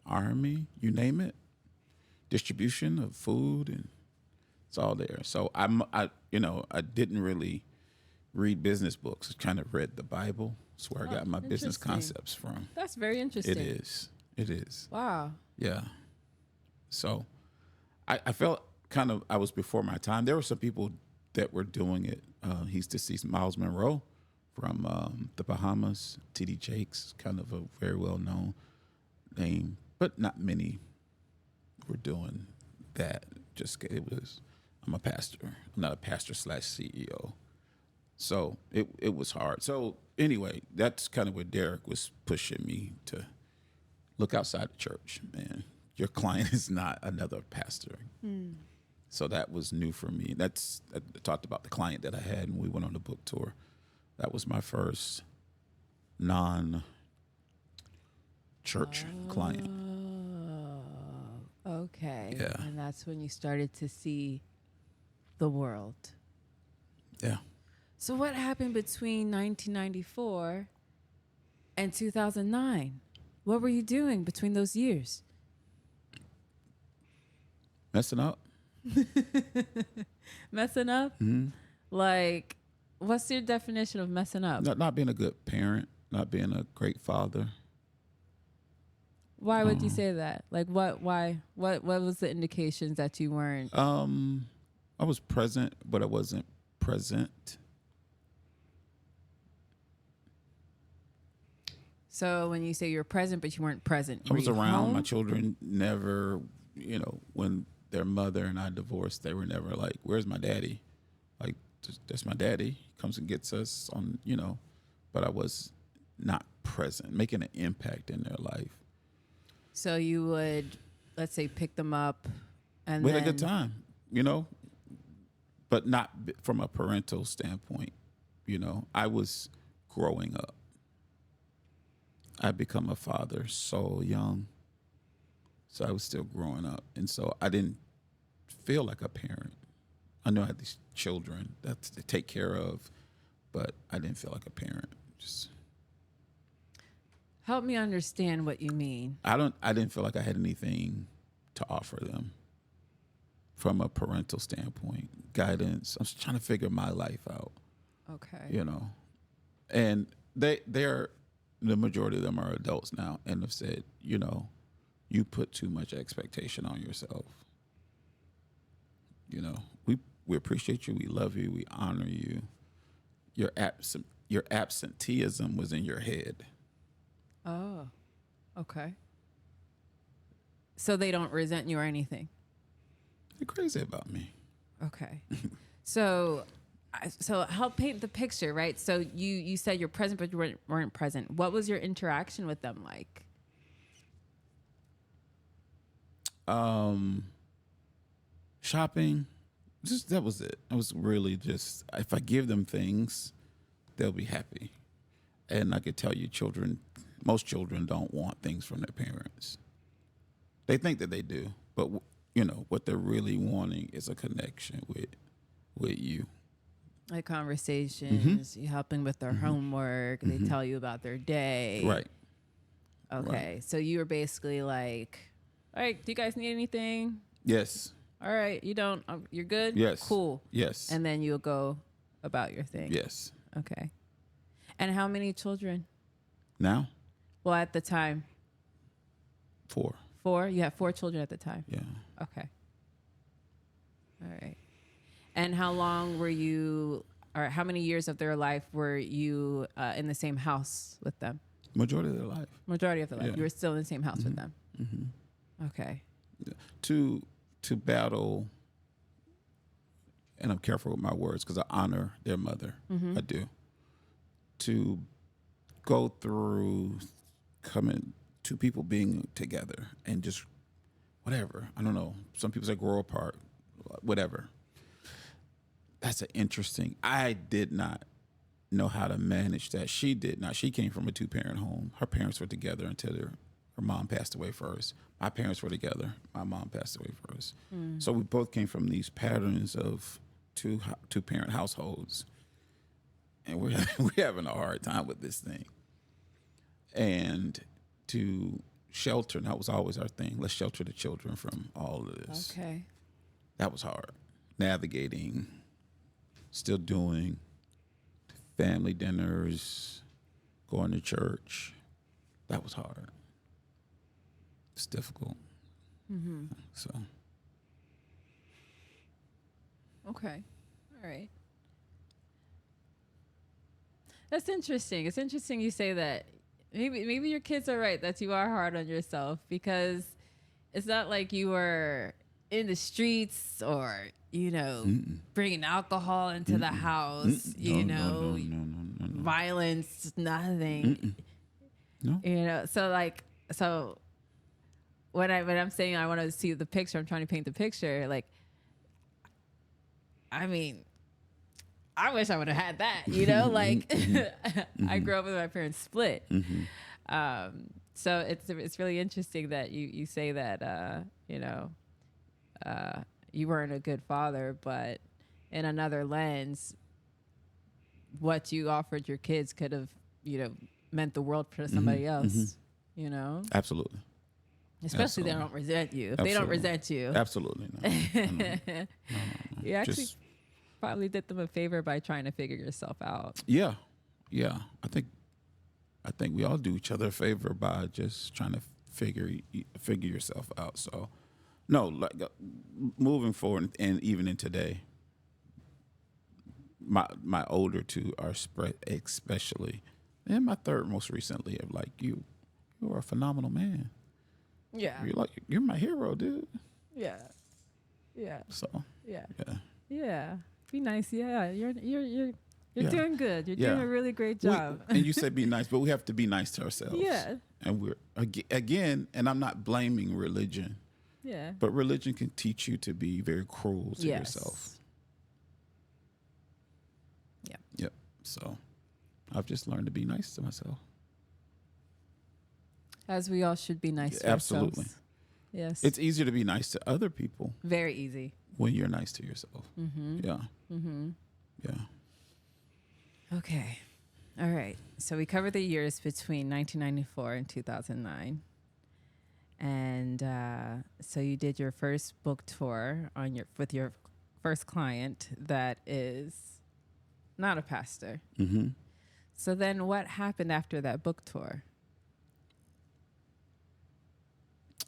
army, you name it, distribution of food, and it's all there. So I didn't really read business books. I kind of read the Bible. That's where I got my business concepts from. That's very interesting. It is. Wow. Yeah. So I felt I was before my time. There were some people that were doing it. He's deceased, Miles Monroe from the Bahamas. T.D. Jakes, kind of a very well-known name, but not many were doing that. I'm a pastor. I'm not a pastor /CEO. So it was hard. So anyway, that's kind of where Derek was pushing me to look outside the church. Man, your client is not another pastor. So that was new for me. I talked about the client that I had, and we went on the book tour. That was my first non-church client. Okay. Yeah. And that's when you started to see the world. Yeah. So what happened between 1994 and 2009? What were you doing between those years? Messing up. Messing up? Like, what's your definition of messing up? Not being a good parent, not being a great father. Why would you say that? Like, why? What was the indications that you weren't? I was present, but I wasn't present. So when you say you're present, but you weren't present, I was were you around. home? My children never, when their mother and I divorced, they were never like, "Where's my daddy?" Like, that's my daddy. He comes and gets us on, but I was not present, making an impact in their life. So you would, let's say, pick them up, and We then had a good time, but not from a parental standpoint. I was growing up. I become a father so young, so I was still growing up, and so I didn't feel like a parent. I know I had these children that to take care of, but I didn't feel like a parent. Just help me understand what you mean. I didn't feel like I had anything to offer them from a parental standpoint, guidance. I'm just trying to figure my life out. Okay. And they're the majority of them are adults now and have said, you put too much expectation on yourself. We appreciate you, we love you, we honor you. Your absenteeism was in your head. Oh, okay. So they don't resent you or anything. You're crazy about me. Okay. So help paint the picture, right? So you said you're present, but you weren't present. What was your interaction with them like? Shopping, that was it. It was really just, if I give them things, they'll be happy. And I could tell you, most children don't want things from their parents. They think that they do, but what they're really wanting is a connection with you. Like conversations, you helping with their homework, they tell you about their day. Right. Okay. Right. So you were basically like, all right, do you guys need anything? Yes. All right, you don't, you're good? Yes. Cool. Yes. And then you'll go about your thing. Yes. Okay. And how many children? Now? Well, at the time? 4. 4? You had 4 children at the time? Yeah. Okay. All right. And how long were you, or how many years of their life were you in the same house with them? Majority of their life. Majority of their life. Yeah. You were still in the same house with them? Okay. To battle, and I'm careful with my words because I honor their mother. I do. To go through coming to people being together and just whatever. I don't know. Some people say grow apart, whatever. That's I did not know how to manage that. She did not. She came from a 2-parent home. Her parents were together until her mom passed away first. My parents were together. My mom passed away first. So we both came from these patterns of two-parent households. And we're having a hard time with this thing. And to shelter, and that was always our thing. Let's shelter the children from all of this. Okay. That was hard. Navigating, still doing family dinners, going to church. That was hard. It's difficult. So. Okay. All right. That's interesting. It's interesting you say that. Maybe your kids are right that you are hard on yourself, because it's not like you were in the streets or bringing alcohol into the house, No. violence, nothing. No. So when I'm saying I want to see the picture, I'm trying to paint the picture. Like, I mean, I wish I would have had that, like I grew up with my parents split. So it's really interesting that you say that, you weren't a good father, but in another lens, what you offered your kids could have, meant the world for somebody else, Absolutely. especially they don't resent you. If they don't resent you, absolutely no. you actually Just, probably did them a favor by trying to figure yourself out. yeah. I think we all do each other a favor by just trying to figure yourself out. So, no, like moving forward, and even in today, my older two are especially, and my third most recently, of like, you are a phenomenal man. Yeah. You're my hero, dude. Yeah. Yeah. So Yeah. yeah. Yeah. Be nice. Yeah. You're Yeah. doing good. You're Yeah. doing a really great job. And you said be nice, but we have to be nice to ourselves. Yeah. And we're again, and I'm not blaming religion, Yeah. but religion can teach you to be very cruel to yourself. Yeah. Yep. So I've just learned to be nice to myself. As we all should be nice to Absolutely. ourselves. Yes. It's easier to be nice to other people very easy when you're nice to yourself. Yeah. Yeah. Okay. All right. So we covered the years between 1994 and 2009. And so you did your first book tour with your first client that is not a pastor. So then what happened after that book tour?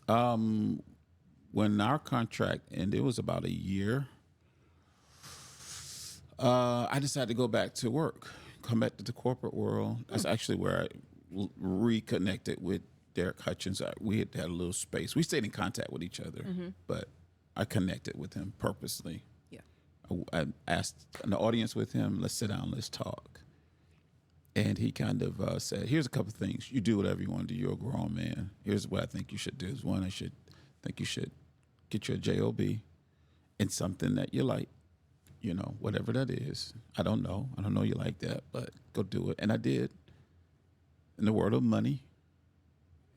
When our contract ended, it was about a year. I decided to go back to work, come back to the corporate world. That's actually where I reconnected with Derek Hutchins. We had a little space. We stayed in contact with each other, but I connected with him purposely. Yeah. I asked an audience with him, let's sit down, let's talk. And he kind of said, here's a couple of things. You do whatever you want to do. You're a grown man. Here's what I think you should do. Is one, think you should get your job in something that you like, whatever that is. I don't know you like that, but go do it. And I did, in the world of money,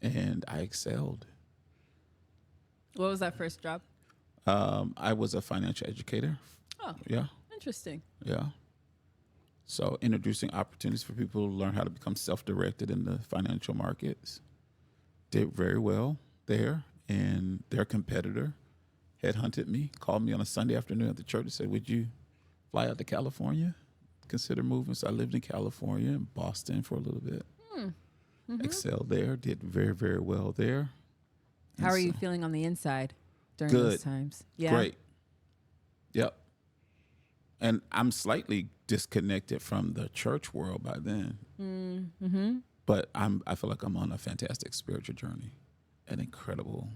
and I excelled. What was that first job? I was a financial educator. Oh, yeah. Interesting. Yeah. So introducing opportunities for people to learn how to become self-directed in the financial markets. Did very well there, and their competitor headhunted me, called me on a Sunday afternoon at the church and said, would you fly out to California, consider moving? So I lived in California and Boston for a little bit. Excelled there, did very, very well there. How are you feeling on the inside during good. Those times? Yeah. Great. Yep. And I'm slightly disconnected from the church world by then. But I feel like I'm on a fantastic spiritual journey, an incredible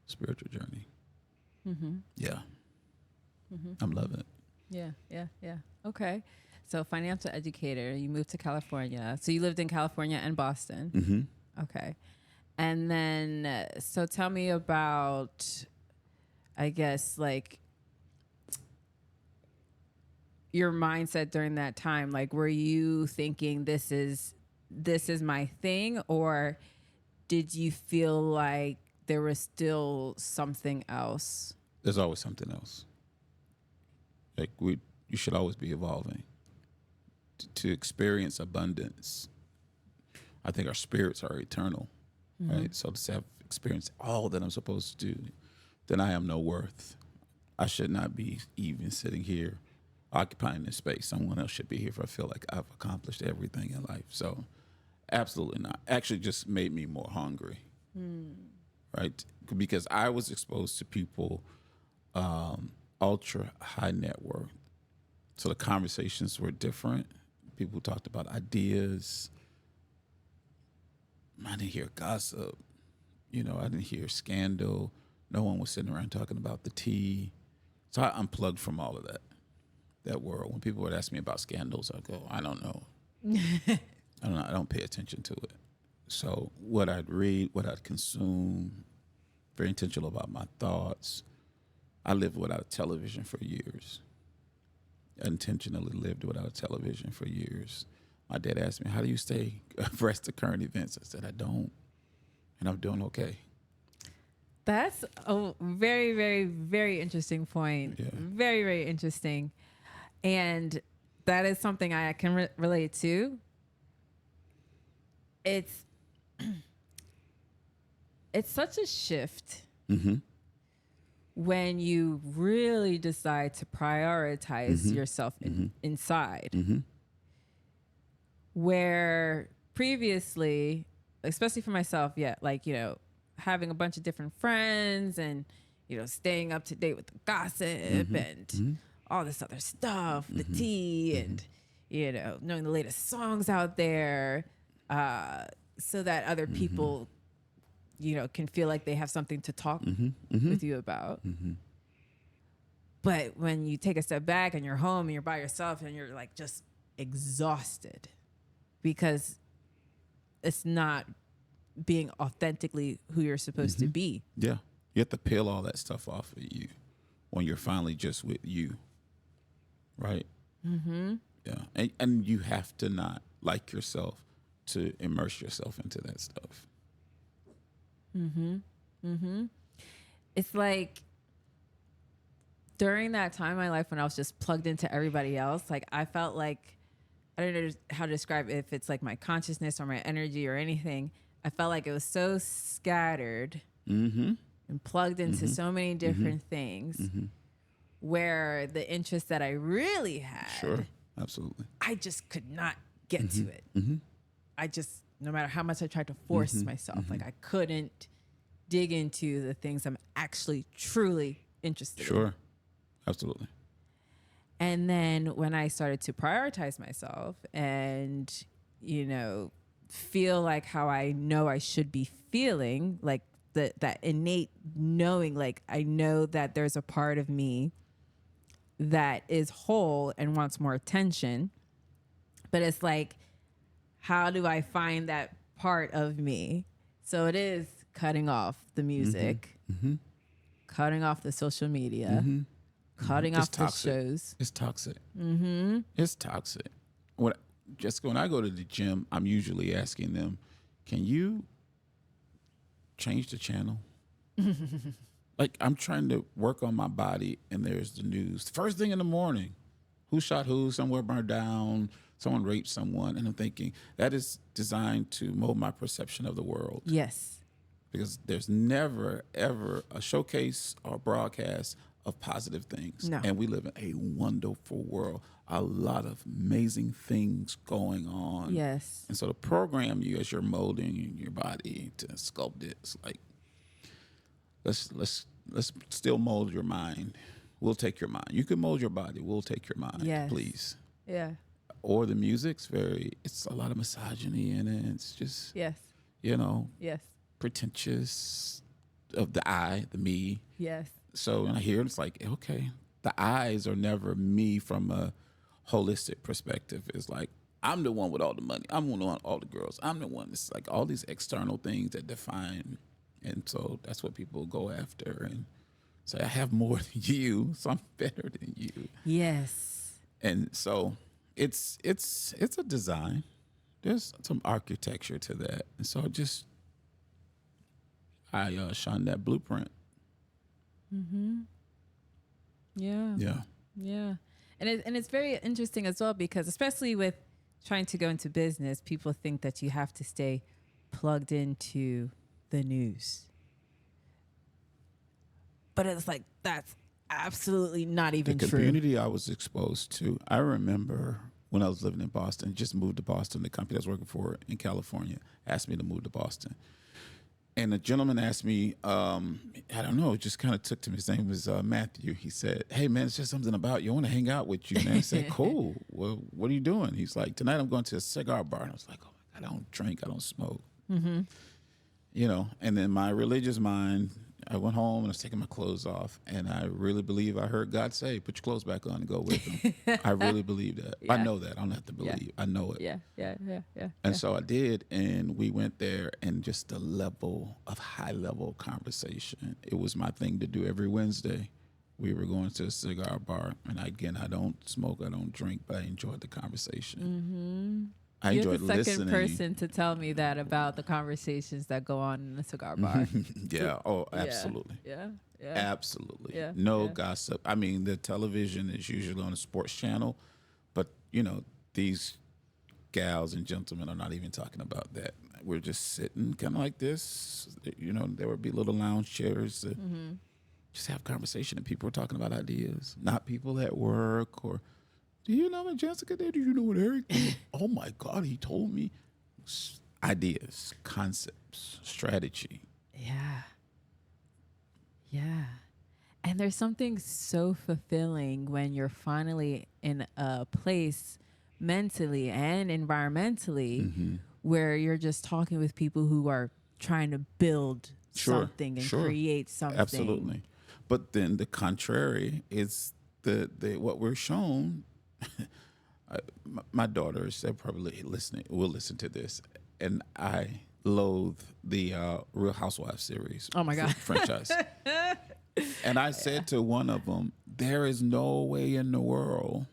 spiritual journey. Yeah. I'm loving it. Yeah. Okay. So financial educator, you moved to California. So you lived in California and Boston. Okay. And then, so tell me about, I guess, like, your mindset during that time. Like, were you thinking this is my thing, or did you feel like there was still something else? There's always something else. Like you should always be evolving to experience abundance. I think our spirits are eternal, right? So to have experienced all that I'm supposed to do, then I am no worth. I should not be even sitting here occupying this space. Someone else should be here if I feel like I've accomplished everything in life. So absolutely not. Actually just made me more hungry, right? Because I was exposed to people ultra high net worth. So the conversations were different. People talked about ideas. I didn't hear gossip. I didn't hear scandal. No one was sitting around talking about the tea. So I unplugged from all of that world. When people would ask me about scandals, I go, I don't know. I don't know. I don't pay attention to it. So what I'd read, what I'd consume, very intentional about my thoughts. I lived without a television for years. Intentionally lived without a television for years. My dad asked me, how do you stay abreast of current events? I said, I don't. And I'm doing okay. That's a very, very, very interesting point. Yeah. Very, very interesting. And that is something I can relate to. It's such a shift when you really decide to prioritize yourself inside. Where previously, especially for myself, like, having a bunch of different friends and, staying up to date with the gossip and all this other stuff, the tea and, knowing the latest songs out there, so that other people, can feel like they have something to talk with you about. But when you take a step back and you're home and you're by yourself and you're like just exhausted because it's not being authentically who you're supposed to be. Yeah. You have to peel all that stuff off of you when you're finally just with you. Right? Yeah. And you have to not like yourself to immerse yourself into that stuff. It's like during that time in my life when I was just plugged into everybody else, like I felt like, I don't know how to describe it, if it's like my consciousness or my energy or anything. I felt like it was so scattered and plugged into so many different things where the interest that I really had, Sure, absolutely, I just could not get to it. I just, no matter how much I tried to force myself, like I couldn't dig into the things I'm actually truly interested in. Sure, absolutely. And then when I started to prioritize myself and, feel like how I know I should be feeling, like that innate knowing, like I know that there's a part of me that is whole and wants more attention. But it's like, how do I find that part of me? So it is cutting off the music, cutting off the social media, cutting off the shows. It's toxic. It's toxic. When I go to the gym, I'm usually asking them, can you change the channel? Like I'm trying to work on my body and there's the news. First thing in the morning, who shot who, somewhere burned down, someone raped someone. And I'm thinking that is designed to mold my perception of the world. Yes. Because there's never, ever a showcase or broadcast of positive things. No. And we live in a wonderful world. A lot of amazing things going on. Yes. And so to program you as you're molding your body to sculpt it, it's like, let's still mold your mind. We'll take your mind. You can mold your body. We'll take your mind, please. Yeah. Or the music's it's a lot of misogyny in it. It's just, Yes. Yes. pretentious of the I, the me. Yes. So when I hear it, it's like, okay, the eyes are never me from a holistic perspective. It's like, I'm the one with all the money. I'm the one with all the girls. I'm the one. It's like all these external things that define. And so that's what people go after and say, I have more than you, so I'm better than you. Yes. And so it's a design. There's some architecture to that. And so I shine that blueprint. Yeah. Yeah. Yeah. And it's very interesting as well because especially with trying to go into business, people think that you have to stay plugged into the news. But it's like, that's absolutely not even The true. community I was exposed to, I remember when I was living in Boston, just moved to Boston, the company I was working for in California asked me to move to Boston. And a gentleman asked me, I don't know, it just kind of took to me. His name was Matthew. He said, hey, man, it's just something about you. I want to hang out with you. And I said, cool. Well, what are you doing? He's like, tonight I'm going to a cigar bar. And I was like, oh, my God, I don't drink. I don't smoke. And then my religious mind I went home and I was taking my clothes off, and I really believe I heard God say, "Put your clothes back on and go with them." I really believe that. I Yeah. know that. I don't have to Yeah. believe. I know it. Yeah. Yeah. Yeah. Yeah. And so I did, and we went there, and just the level of high level conversation. It was my thing to do every Wednesday. We were going to a cigar bar, and again, I don't smoke, I don't drink, but I enjoyed the conversation. I You're the enjoyed second listening. person to tell me that about the conversations that go on in a cigar bar. Yeah. Oh, absolutely. Yeah. Yeah. Absolutely. Yeah, No yeah. gossip. I mean, the television is usually on a sports channel, but these gals and gentlemen are not even talking about that. We're just sitting kind of like this. There would be little lounge chairs to just have conversation, and people were talking about ideas, not people at work or, do you know what Jessica did? Do you know what Eric did? Oh my God, he told me. Ideas, concepts, strategy. Yeah. Yeah. And there's something so fulfilling when you're finally in a place mentally and environmentally where you're just talking with people who are trying to build something and create something. Absolutely. But then the contrary is the what we're shown. My daughters, they're probably will listen to this, and I loathe the Real Housewives series. Oh my God. Franchise. And I said to one of them, there is no way in the world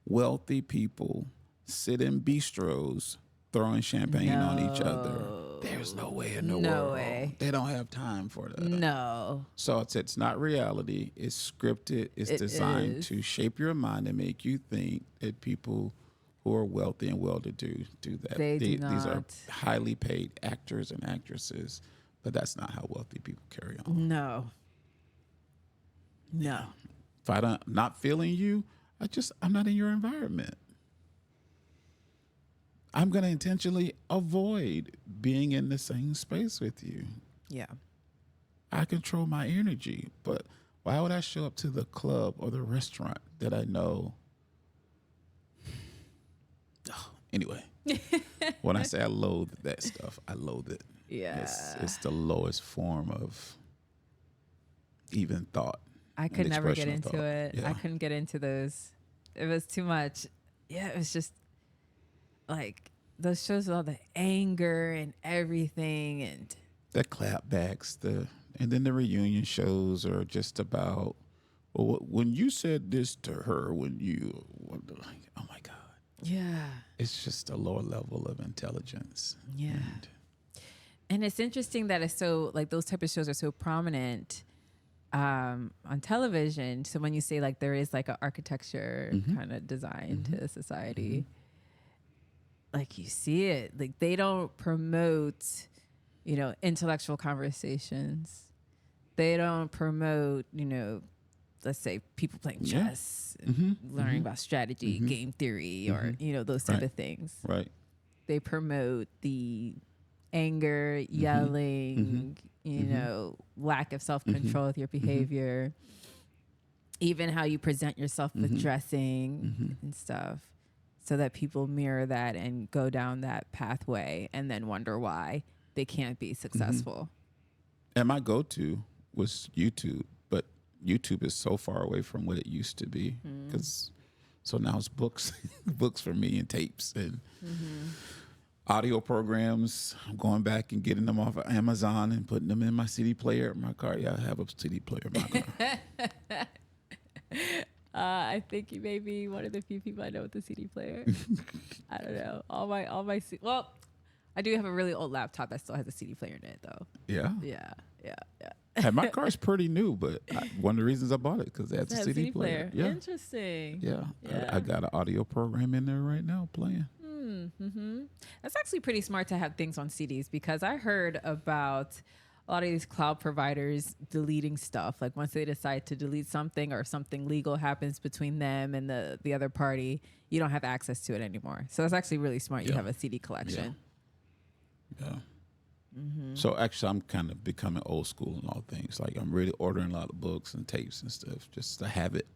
wealthy people sit in bistros throwing champagne on each other. There's no way in the world. No way. They don't have time for that. No. So it's not reality. It's scripted. It's designed to shape your mind and make you think that people who are wealthy and well-to-do do that. These These are not. highly paid actors and actresses, but that's not how wealthy people carry on. No. No. If I'm not feeling you, I'm not in your environment. I'm going to intentionally avoid being in the same space with you. Yeah. I control my energy, but why would I show up to the club or the restaurant that I know? Anyway, when I say I loathe that stuff, I loathe it. Yeah. It's the lowest form of even thought. I could never get expression of into thought. it. Yeah. I couldn't get into those. It was too much. Yeah, it was just like those shows with all the anger and everything, and The clapbacks, and then the reunion shows are just about, well, when you said this to her, oh my God. yeah. It's just a lower level of intelligence. Yeah. And it's interesting that it's so, like, those type of shows are so prominent on television. So when you say, like, there is like an architecture kind of design to society, like, you see it. Like, they don't promote, intellectual conversations. They don't promote, let's say people playing chess, and learning about strategy, game theory, or, those type of things. Right. They promote the anger, yelling, lack of self-control with your behavior, even how you present yourself with dressing and stuff, so that people mirror that and go down that pathway and then wonder why they can't be successful. And my go-to was YouTube, but YouTube is so far away from what it used to be, so now it's books, books for me, and tapes and audio programs. I'm going back and getting them off of Amazon and putting them in my CD player in my car. Yeah, I have a CD player in my car. I think you may be one of the few people I know with a CD player. I don't know. Well, I do have a really old laptop that still has a CD player in it, though. Yeah. Yeah. And my car's pretty new, but one of the reasons I bought it because it has a CD player. Yeah. Interesting. Yeah. Yeah. I got an audio program in there right now playing. That's actually pretty smart to have things on CDs, because I heard about a lot of these cloud providers deleting stuff. Like, once they decide to delete something, or if something legal happens between them and the other party, you don't have access to it anymore. So that's actually really smart. You have a CD collection. Yeah. So actually, I'm kind of becoming old school in all things. Like, I'm really ordering a lot of books and tapes and stuff just to have it.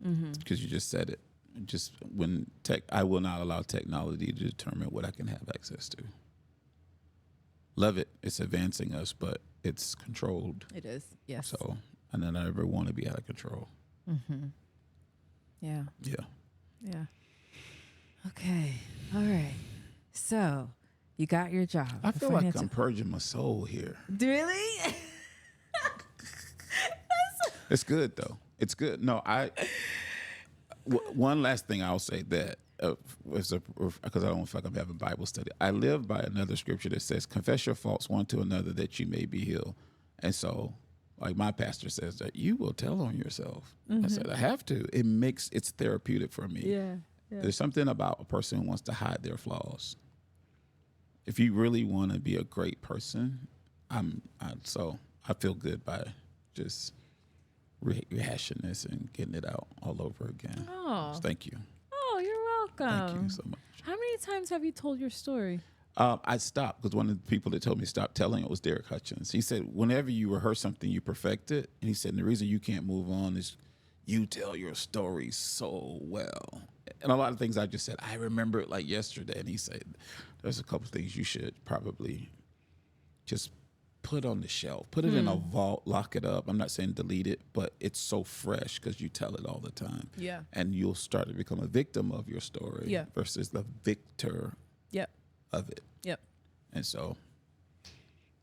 Because you just said it. Just when I will not allow technology to determine what I can have access to. Love it. It's advancing us, but it's controlled. It is. Yes. So, and then I never want to be out of control. Yeah. Yeah. Yeah. Okay. All right. So you got your job. I feel like I'm purging my soul here. Really? It's good though. It's good. No, one last thing I'll say that because I don't feel like I'm having Bible study. I live by another scripture that says, "Confess your faults one to another that you may be healed." And so, like my pastor says that you will tell on yourself. I said I have to. It's therapeutic for me. Yeah. There's something about a person who wants to hide their flaws. If you really want to be a great person, so I feel good by just rehashing this and getting it out all over again. Oh. So thank you. Oh, you're welcome. Thank you so much. How many times have you told your story? I stopped because one of the people that told me to stop telling it was Derek Hutchins. He said, whenever you rehearse something, you perfect it. And he said, the reason you can't move on is you tell your story so well. And a lot of things I just said, I remember it like yesterday. And he said, there's a couple things you should probably just put on the shelf, put it in a vault, lock it up. I'm not saying delete it, but it's so fresh because you tell it all the time. Yeah. And you'll start to become a victim of your story versus the victor of it. Yep. And so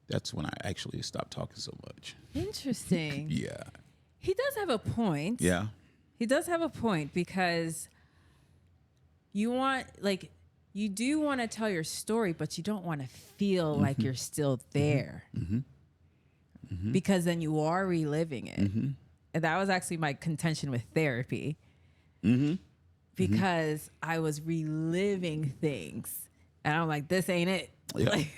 that's when I actually stopped talking so much. Interesting. Yeah. He does have a point. Yeah. He does have a point because you do want to tell your story, but you don't want to feel like you're still there. Because then you are reliving it. And that was actually my contention with therapy. Because I was reliving things. And I'm like, this ain't it. Yeah. Like,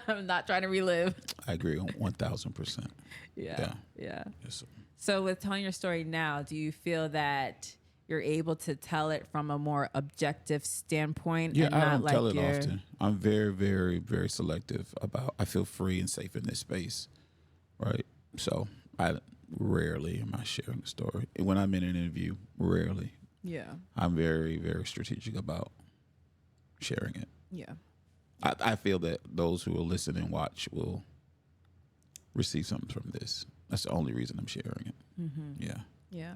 I'm not trying to relive. I agree on 1,000%. Yeah. Yes, sir. So with telling your story now, do you feel that you're able to tell it from a more objective standpoint? Yeah, and I not don't like tell it often. I'm very, very, very selective about. I feel free and safe in this space, right? So I rarely am I sharing the story. And when I'm in an interview, rarely. Yeah. I'm very, very strategic about sharing it. Yeah. I feel that those who will listen and watch will receive something from this. That's the only reason I'm sharing it. Yeah. Yeah.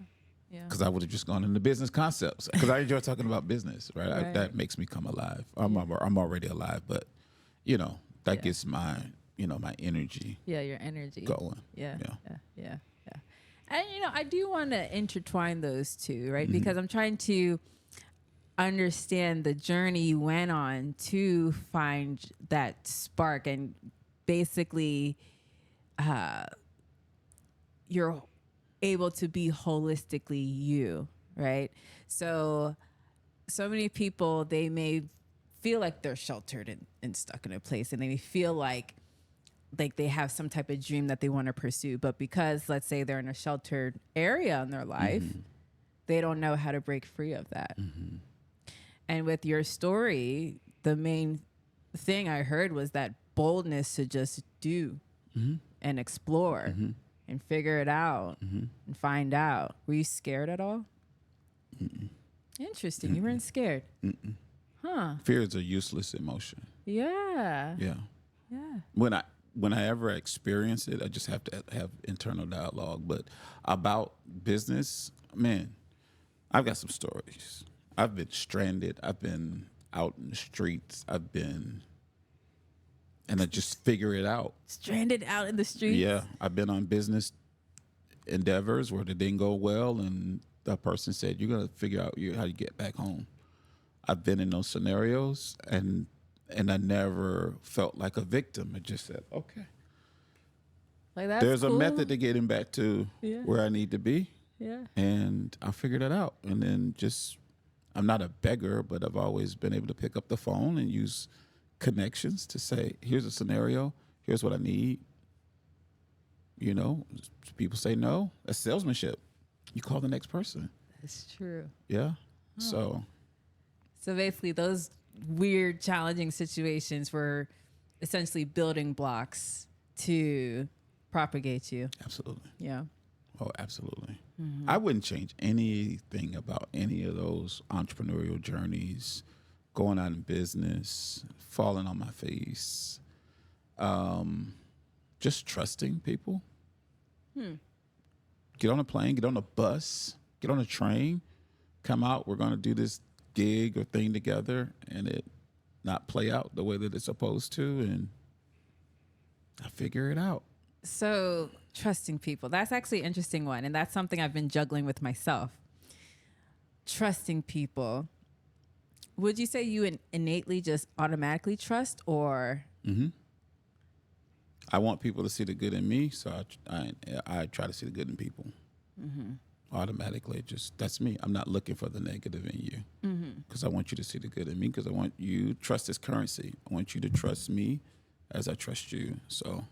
Yeah. Because I would have just gone into business concepts. Because I enjoy talking about business, right? That makes me come alive. I'm already alive, but that gets my my energy. Yeah, your energy going. Yeah. And I do want to intertwine those two, right? Because I'm trying to understand the journey you went on to find that spark, and basically, you're able to be holistically you, right? So many people, they may feel like they're sheltered and stuck in a place, and they may feel like they have some type of dream that they want to pursue, but because, let's say, they're in a sheltered area in their life, they don't know how to break free of that. And with your story, the main thing I heard was that boldness to just do and explore and figure it out and find out. Were you scared at all? Interesting. You weren't scared. Huh. Fear is a useless emotion. Yeah. Yeah. Yeah. When I ever experience it, I just have to have internal dialogue. But about business, man, I've got some stories. I've been stranded. I've been out in the streets. And I just figure it out. Stranded out in the streets? Yeah. I've been on business endeavors where it didn't go well, and the person said, you're going to figure out how you get back home. I've been in those scenarios, and I never felt like a victim. I just said, okay. Like that's There's cool. a method to getting back to where I need to be. Yeah. And I figured it out. And then I'm not a beggar, but I've always been able to pick up the phone and use connections to say, here's a scenario. Here's what I need. People say no. That's salesmanship. You call the next person. That's true. Yeah. Oh. So basically those weird, challenging situations were essentially building blocks to propagate you. Absolutely. Yeah. Oh, absolutely. I wouldn't change anything about any of those entrepreneurial journeys, going out in business, falling on my face, just trusting people. Get on a plane, get on a bus, get on a train, come out. We're going to do this gig or thing together, and it not play out the way that it's supposed to, and I figure it out. So trusting people, that's actually an interesting one. And that's something I've been juggling with myself. Trusting people. Would you say you innately just automatically trust, or? I want people to see the good in me, so I try to see the good in people. Automatically, just that's me. I'm not looking for the negative in you, because I want you to see the good in me, because I want you, trust is currency. I want you to trust me as I trust you. So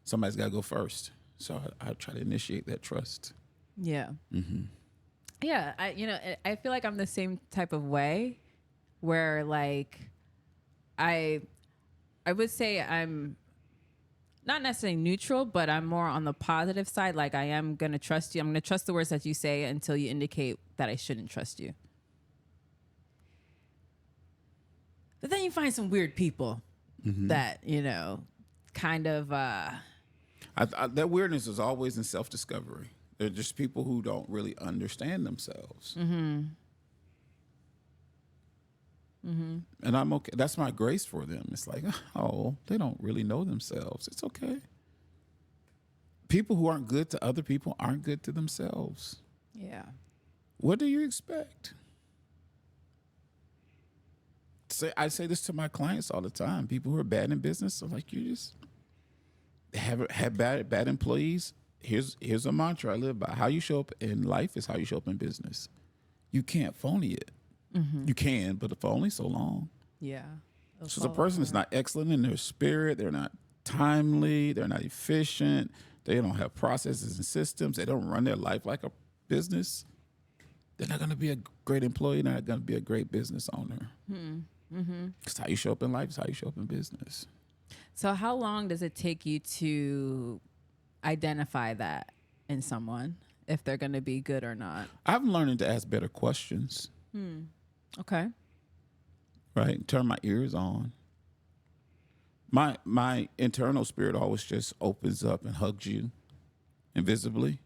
somebody's got to go first. So I try to initiate that trust. Yeah. Yeah. I feel like I'm the same type of way where like I would say I'm not necessarily neutral, but I'm more on the positive side. Like I am going to trust you. I'm going to trust the words that you say until you indicate that I shouldn't trust you. But then you find some weird people that, kind of... that weirdness is always in self-discovery. They're just people who don't really understand themselves. And I'm okay. That's my grace for them. It's like, oh, they don't really know themselves. It's okay. People who aren't good to other people aren't good to themselves. Yeah. What do you expect? I say this to my clients all the time. People who are bad in business are like, you just have bad employees. Here's a mantra I live by. How you show up in life is how you show up in business. You can't phony it. You can, but for only so long. Yeah. So the person is not excellent in their spirit. They're not timely. They're not efficient. They don't have processes and systems. They don't run their life like a business. They're not going to be a great employee. They're not going to be a great business owner. Because how you show up in life is how you show up in business. So how long does it take you to identify that in someone, if they're going to be good or not? I'm learning to ask better questions. Okay. Right? Turn my ears on. My internal spirit always just opens up and hugs you invisibly.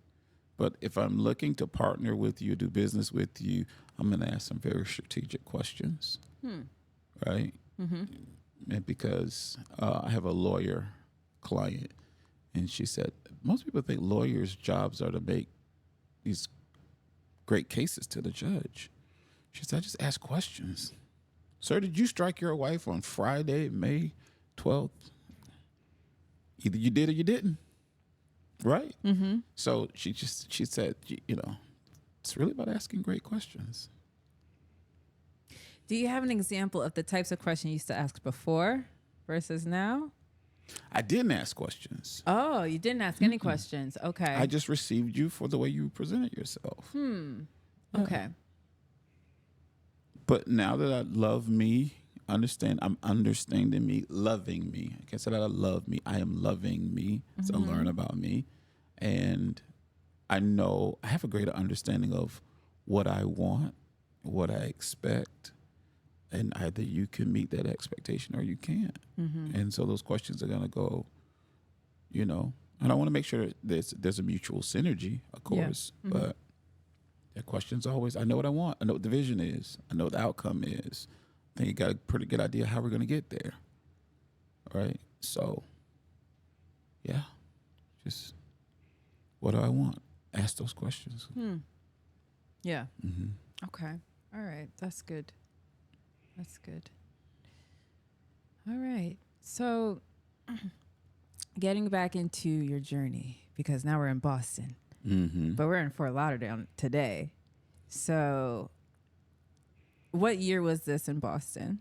But if I'm looking to partner with you, do business with you, I'm going to ask some very strategic questions. Right? And because I have a lawyer client, and she said, most people think lawyers' jobs are to make these great cases to the judge. She said, I just ask questions. Sir, did you strike your wife on Friday, May 12th? Either you did or you didn't. Right? So she said, it's really about asking great questions. Do you have an example of the types of questions you used to ask before versus now? I didn't ask questions. Oh, you didn't ask any questions. Okay. I just received you for the way you presented yourself. Okay. But now that I love me, I'm understanding me, loving me. I can't say that I love me. I am loving me. So I learn about me. And I know I have a greater understanding of what I want, what I expect. And either you can meet that expectation or you can't. And so those questions are going to go, and I want to make sure there's a mutual synergy, of course, but that question's always, I know what I want. I know what the vision is. I know what the outcome is. I think you got a pretty good idea how we're going to get there. Right? So, yeah, just what do I want? Ask those questions. Yeah. Okay. All right. That's good. That's good. All right. So getting back into your journey, because now we're in Boston, but we're in Fort Lauderdale today. So what year was this in Boston?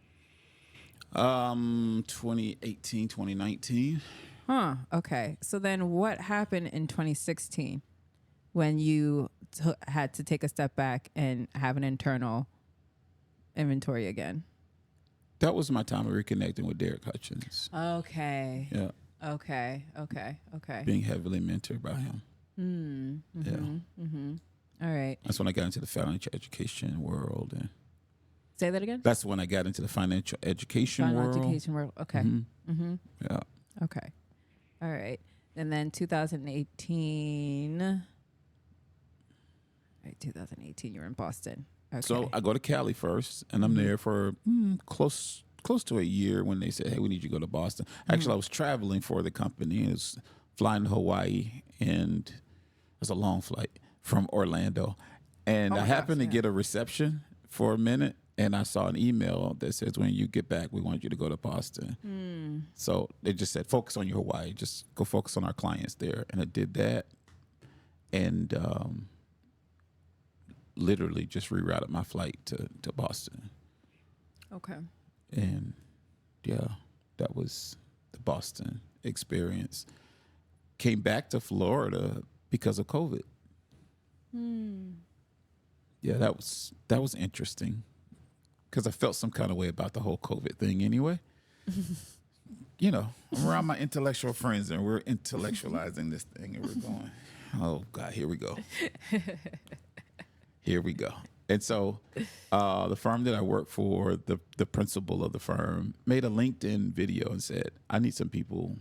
2018, 2019. Okay. So then what happened in 2016 when you had to take a step back and have an internal inventory again? That was my time of reconnecting with Derek Hutchins. Okay. Yeah. Okay. Being heavily mentored by him. All right. That's when I got into the financial education world. And say that again? That's when I got into the financial education world. Education world. Okay. Yeah. Okay. All right. And then 2018. Right, 2018, you were in Boston. Okay. So I go to Cali first, and I'm there for close to a year when they said, hey, we need you to go to Boston. Actually, I was traveling for the company. It was flying to Hawaii, and it was a long flight from Orlando. And I happened to get a reception for a minute, and I saw an email that says, when you get back, we want you to go to Boston. So they just said, focus on your Hawaii. Just go focus on our clients there. And I did that, and literally just rerouted my flight to Boston. Okay. And yeah, that was the Boston experience. Came back to Florida because of COVID. Yeah, that was interesting because I felt some kind of way about the whole COVID thing anyway. You know, I'm around my intellectual friends and we're intellectualizing this thing and we're going, oh God, here we go. Here we go. And so the firm that I work for, the principal of the firm made a LinkedIn video and said, I need some people.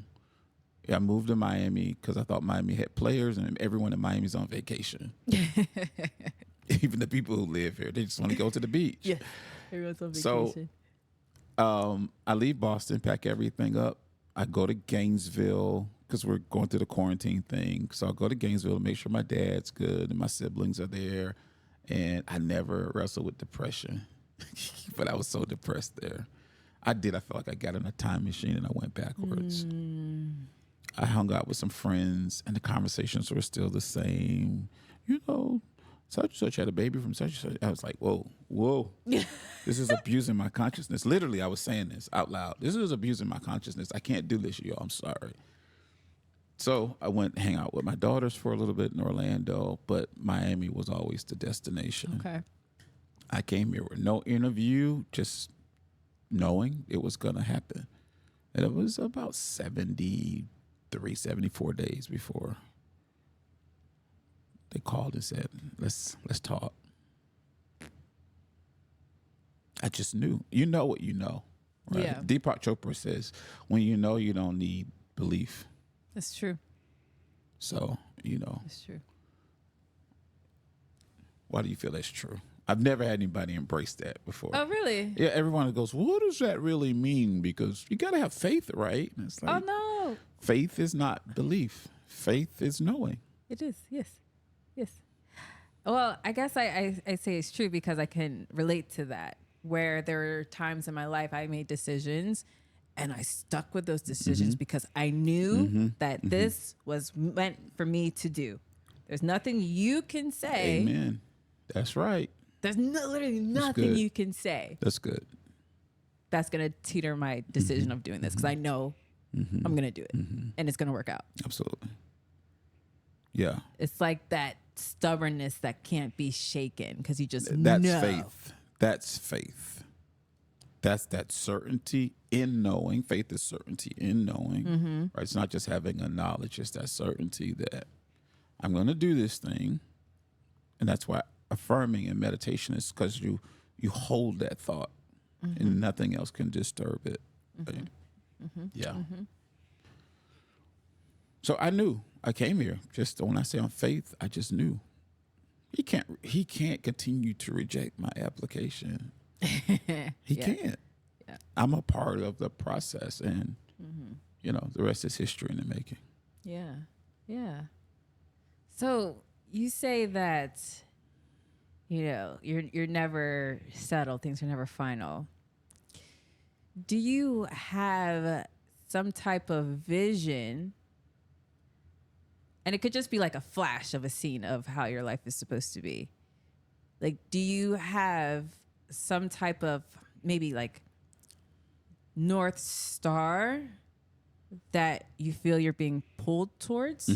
I moved to Miami because I thought Miami had players and everyone in Miami's on vacation. Even the people who live here, they just want to go to the beach. Yeah, everyone's on vacation. So I leave Boston, pack everything up. I go to Gainesville because we're going through the quarantine thing. So I go to Gainesville to make sure my dad's good and my siblings are there. And I never wrestled with depression, but I was so depressed there. I felt like I got in a time machine and I went backwards. I hung out with some friends and the conversations were still the same. You know, such and such had a baby from such and such. I was like, whoa. This is abusing my consciousness. Literally, I was saying this out loud. This is abusing my consciousness. I can't do this, y'all. I'm sorry. So I went hang out with my daughters for a little bit in Orlando, but Miami was always the destination. Okay. I came here with no interview, just knowing it was going to happen. And it was about 73, 74 days before they called and said, let's talk. I just knew. You know what you know. Right? Yeah. Deepak Chopra says, when you know, you don't need belief. That's true. So, you know. That's true. Why do you feel that's true? I've never had anybody embrace that before. Oh, really? Yeah, everyone goes, well, what does that really mean? Because you got to have faith, right? And it's like, Oh, no. faith is not belief. Faith is knowing. It is. Yes. Yes. Well, I guess I say it's true because I can relate to that, where there are times in my life I made decisions and I stuck with those decisions because I knew that this was meant for me to do. There's nothing you can say. Amen. That's right. There's literally nothing you can say. That's good. That's going to teeter my decision of doing this because I know I'm going to do it and it's going to work out. Absolutely. Yeah. It's like that stubbornness that can't be shaken because you just That's know. faith. That's faith. That's that certainty in knowing. Faith is certainty in knowing. Right? It's not just having a knowledge. It's that certainty that I'm going to do this thing. And that's why affirming in meditation is because you hold that thought and nothing else can disturb it. Right? Yeah. So I knew. I came here. Just when I say on faith, I just knew. He can't continue to reject my application. He can't. Yeah. I'm a part of the process, and you know, the rest is history in the making. Yeah. Yeah. So you say that, you know, you're never settled, things are never final. Do you have some type of vision? And it could just be like a flash of a scene of how your life is supposed to be. Like, do you have some type of maybe like North Star that you feel you're being pulled towards?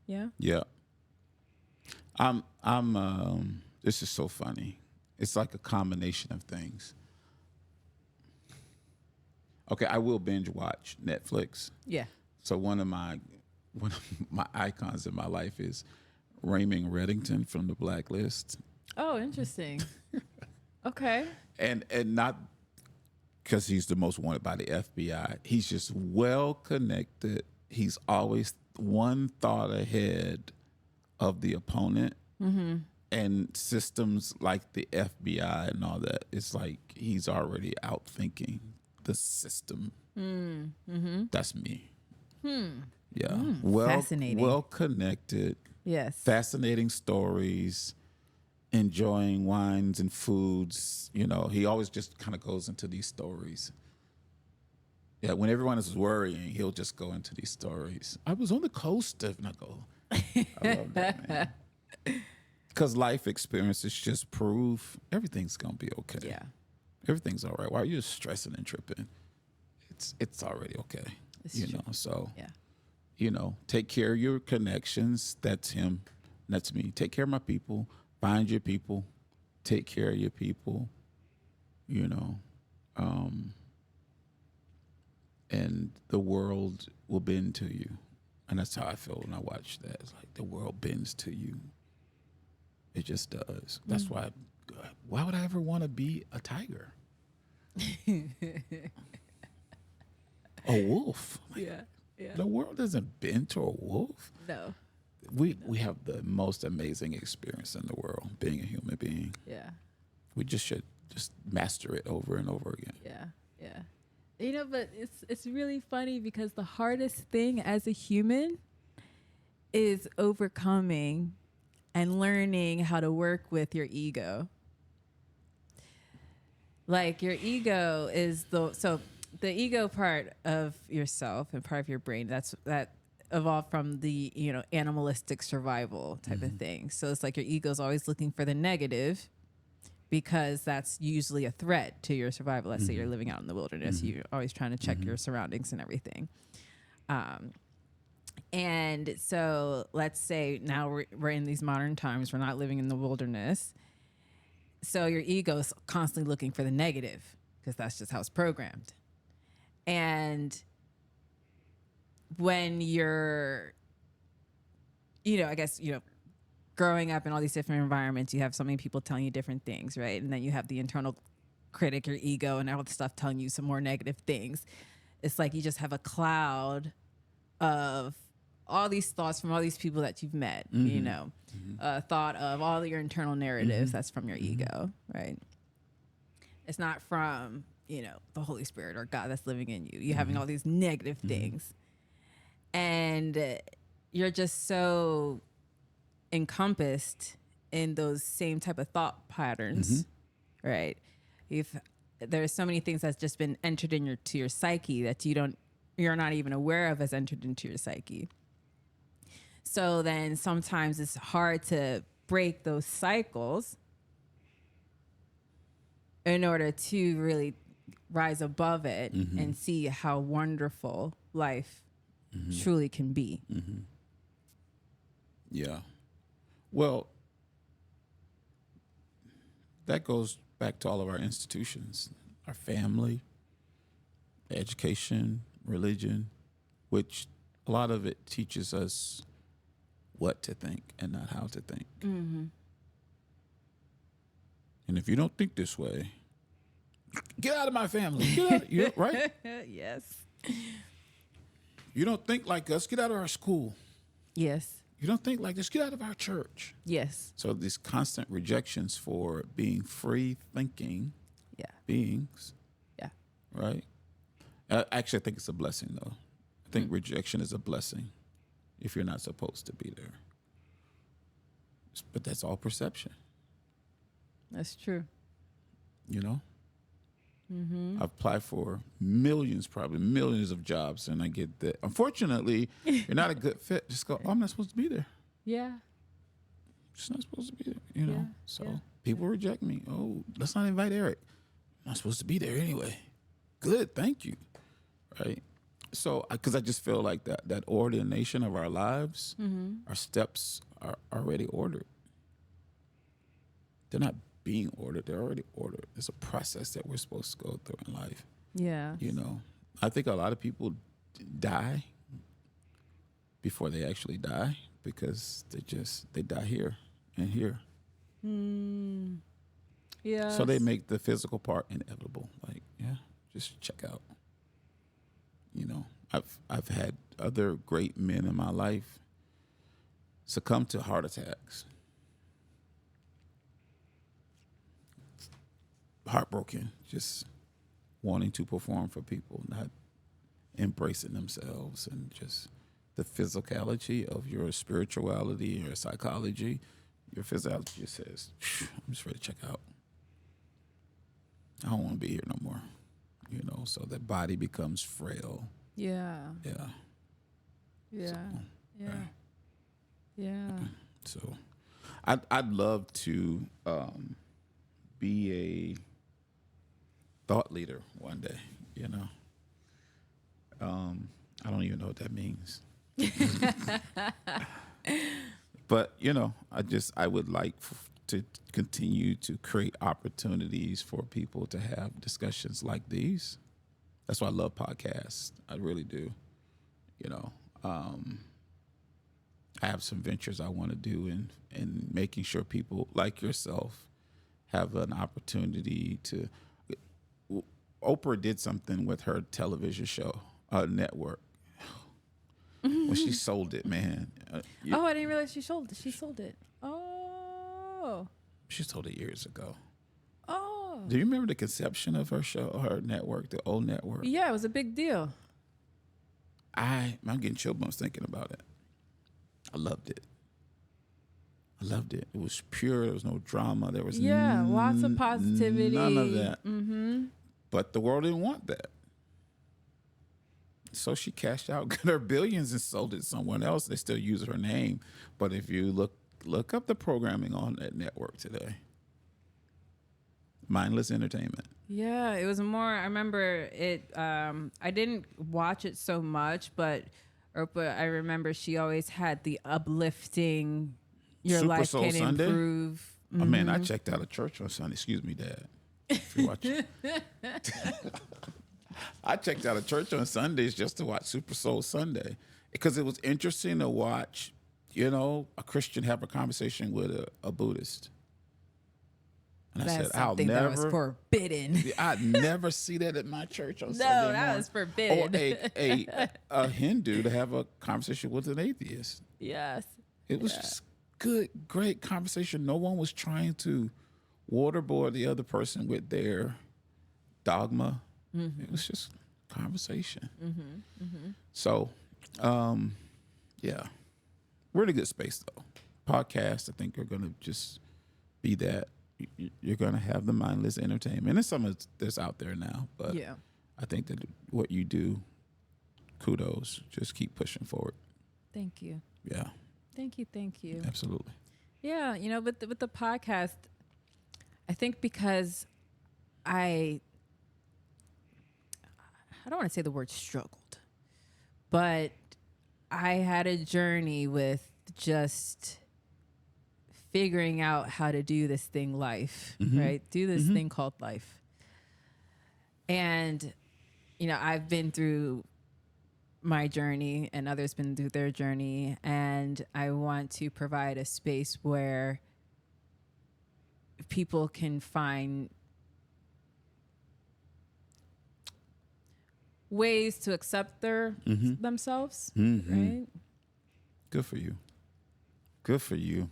Yeah. Yeah. This is so funny. It's like a combination of things. Okay, I will binge watch Netflix. Yeah. So one of my icons in my life is Raymond Reddington from The Blacklist. Oh, interesting. Okay. And not because he's the most wanted by the FBI. He's just well connected he's always one thought ahead of the opponent. And systems like the FBI and all that, it's like he's already out thinking the system. That's me. Yeah. Fascinating. Well connected. Yes. Fascinating stories. Enjoying wines and foods. You know, he always just kind of goes into these stories. Yeah, when everyone is worrying, he'll just go into these stories. I was on the coast of, and I go, I love that, man. Because life experiences just prove everything's going to be okay. Yeah. Everything's all right. Why are you stressing and tripping? It's already okay. It's you true. know, so, Yeah. you know, take care of your connections. That's him. That's me. Take care of my people. Find your people. Take care of your people. You know, and the world will bend to you. And that's how I feel when I watch that. It's like the world bends to you. It just does. That's why would I ever want to be a tiger? A wolf? Like, Yeah. the world doesn't bend to a wolf. No. We have the most amazing experience in the world, being a human being. Yeah. We just should just master it over and over again. Yeah. Yeah. You know, but it's really funny because the hardest thing as a human is overcoming and learning how to work with your ego. Like your ego is the ego part of yourself and part of your brain that evolved from the, you know, animalistic survival type of thing. So it's like your ego is always looking for the negative because that's usually a threat to your survival. Let's say you're living out in the wilderness, you're always trying to check your surroundings and everything. And so let's say now we're in these modern times, we're not living in the wilderness. So your ego is constantly looking for the negative because that's just how it's programmed. And when you're, you know, I guess, you know, growing up in all these different environments, you have so many people telling you different things, right? And then you have the internal critic, your ego, and all the stuff telling you some more negative things. It's like you just have a cloud of all these thoughts from all these people that you've met, you know, thought of all your internal narratives. That's from your ego, right? It's not from, you know, the Holy Spirit or God that's living in you. You're having all these negative things. And you're just so encompassed in those same type of thought patterns, right? There's so many things that's just been entered into your psyche that you're not even aware of as entered into your psyche. So then sometimes it's hard to break those cycles in order to really rise above it and see how wonderful life truly can be. Yeah. Well, that goes back to all of our institutions, our family, education, religion, which a lot of it teaches us what to think and not how to think. And if you don't think this way, get out of my family. Get out, right? Yes. You don't think like us, get out of our school. Yes. You don't think like this, get out of our church. Yes. So these constant rejections for being free thinking beings. Yeah. Right? Actually, I think it's a blessing, though. I think rejection is a blessing if you're not supposed to be there. But that's all perception. That's true. You know? I've applied for probably millions of jobs, and I get that. Unfortunately, you're not a good fit. Just go, I'm not supposed to be there. Yeah. Just not supposed to be there, you know? Yeah. So people reject me. Oh, let's not invite Eric. I'm not supposed to be there anyway. Good, thank you. Right? So, because I just feel like that ordination of our lives, our steps are already ordered. They're not being ordered. They're already ordered. It's a process that we're supposed to go through in life. Yeah. You know, I think a lot of people die before they actually die because they die here and here. Yeah. So they make the physical part inevitable. Like, just check out. You know, I've had other great men in my life succumbed to heart attacks. Heartbroken, just wanting to perform for people, not embracing themselves, and just the physicality of your spirituality, your psychology, your physiology just says, I'm just ready to check out. I don't want to be here no more. So that body becomes frail. Yeah. Yeah. Yeah. So, Yeah. Yeah. So I'd love to be a thought leader one day, I don't even know what that means. But, I would like to continue to create opportunities for people to have discussions like these. That's why I love podcasts. I really do. I have some ventures I want to do in making sure people like yourself have an opportunity to. Oprah did something with her television show, network. When she sold it, man. Oh, I didn't realize she sold it. She sold it. Oh. She sold it years ago. Oh. Do you remember the conception of her show, her network, the old network? Yeah, it was a big deal. I'm getting chill bumps thinking about it. I loved it. It was pure. There was no drama. There was lots of positivity. None of that. Mm-hmm. But the world didn't want that. So she cashed out, got her billions, and sold it to someone else. They still use her name. But if you look up the programming on that network today, mindless entertainment. Yeah, it was more. I remember it. I didn't watch it so much, but I remember she always had the uplifting. Your Super life Soul can Sunday? improve. Oh, man, I checked out of church on Sunday. Excuse me, Dad. If you're watching. I checked out of church on Sundays just to watch Super Soul Sunday because it was interesting to watch, a Christian have a conversation with a Buddhist. And That's I said, I'll never. That was forbidden. I'd never see that at my church on Sunday No, morning. that was forbidden. Or a Hindu to have a conversation with an atheist. Yes. It was just good, great conversation. No one was trying to waterboard the other person with their dogma. Mm-hmm. It was just conversation. Mm-hmm. Mm-hmm. So, yeah, we're in a good space though. Podcasts, I think, are going to just be that. You're going to have the mindless entertainment. And some of that's out there now, but yeah. I think that what you do, kudos. Just keep pushing forward. Thank you. Yeah. Thank you. Absolutely. Yeah, with the podcast, I think because I don't want to say the word struggled, but I had a journey with just figuring out how to do this thing life, right? Do this thing called life. And, I've been through my journey and others been through their journey. And I want to provide a space where people can find ways to accept themselves, right? Good for you. Good for you.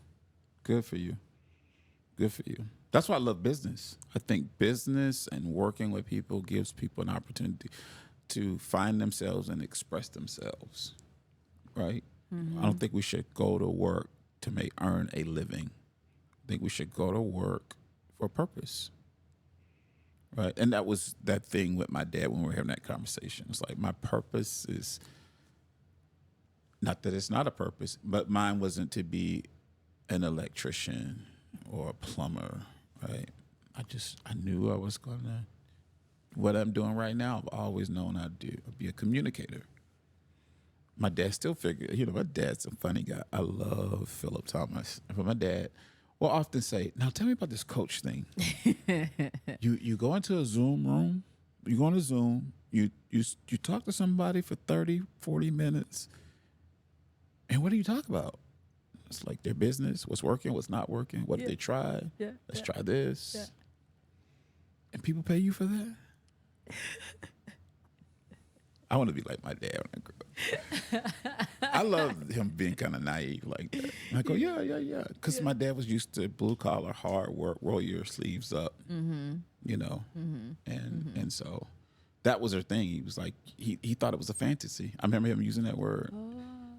Good for you. Good for you. That's why I love business. I think business and working with people gives people an opportunity to find themselves and express themselves, right? I don't think we should go to work to earn a living. I think we should go to work for a purpose, right? And that was that thing with my dad when we were having that conversation. It's like my purpose is, not that it's not a purpose, but mine wasn't to be an electrician or a plumber, right? I knew I was going to, what I'm doing right now, I've always known I'd be a communicator. My dad still figured, my dad's a funny guy. I love Philip Thomas. But my dad will often say, now tell me about this coach thing. You go into a Zoom room, you go into Zoom, you talk to somebody for 30, 40 minutes, and what do you talk about? It's like their business, what's working, what's not working, what did they try? Yeah, Let's try this. Yeah. And people pay you for that? I want to be like my dad when I grow up. I love him being kind of naive like that. And I go, yeah. Because my dad was used to blue collar, hard work, roll your sleeves up, you know. And so that was her thing. He was like, he thought it was a fantasy. I remember him using that word.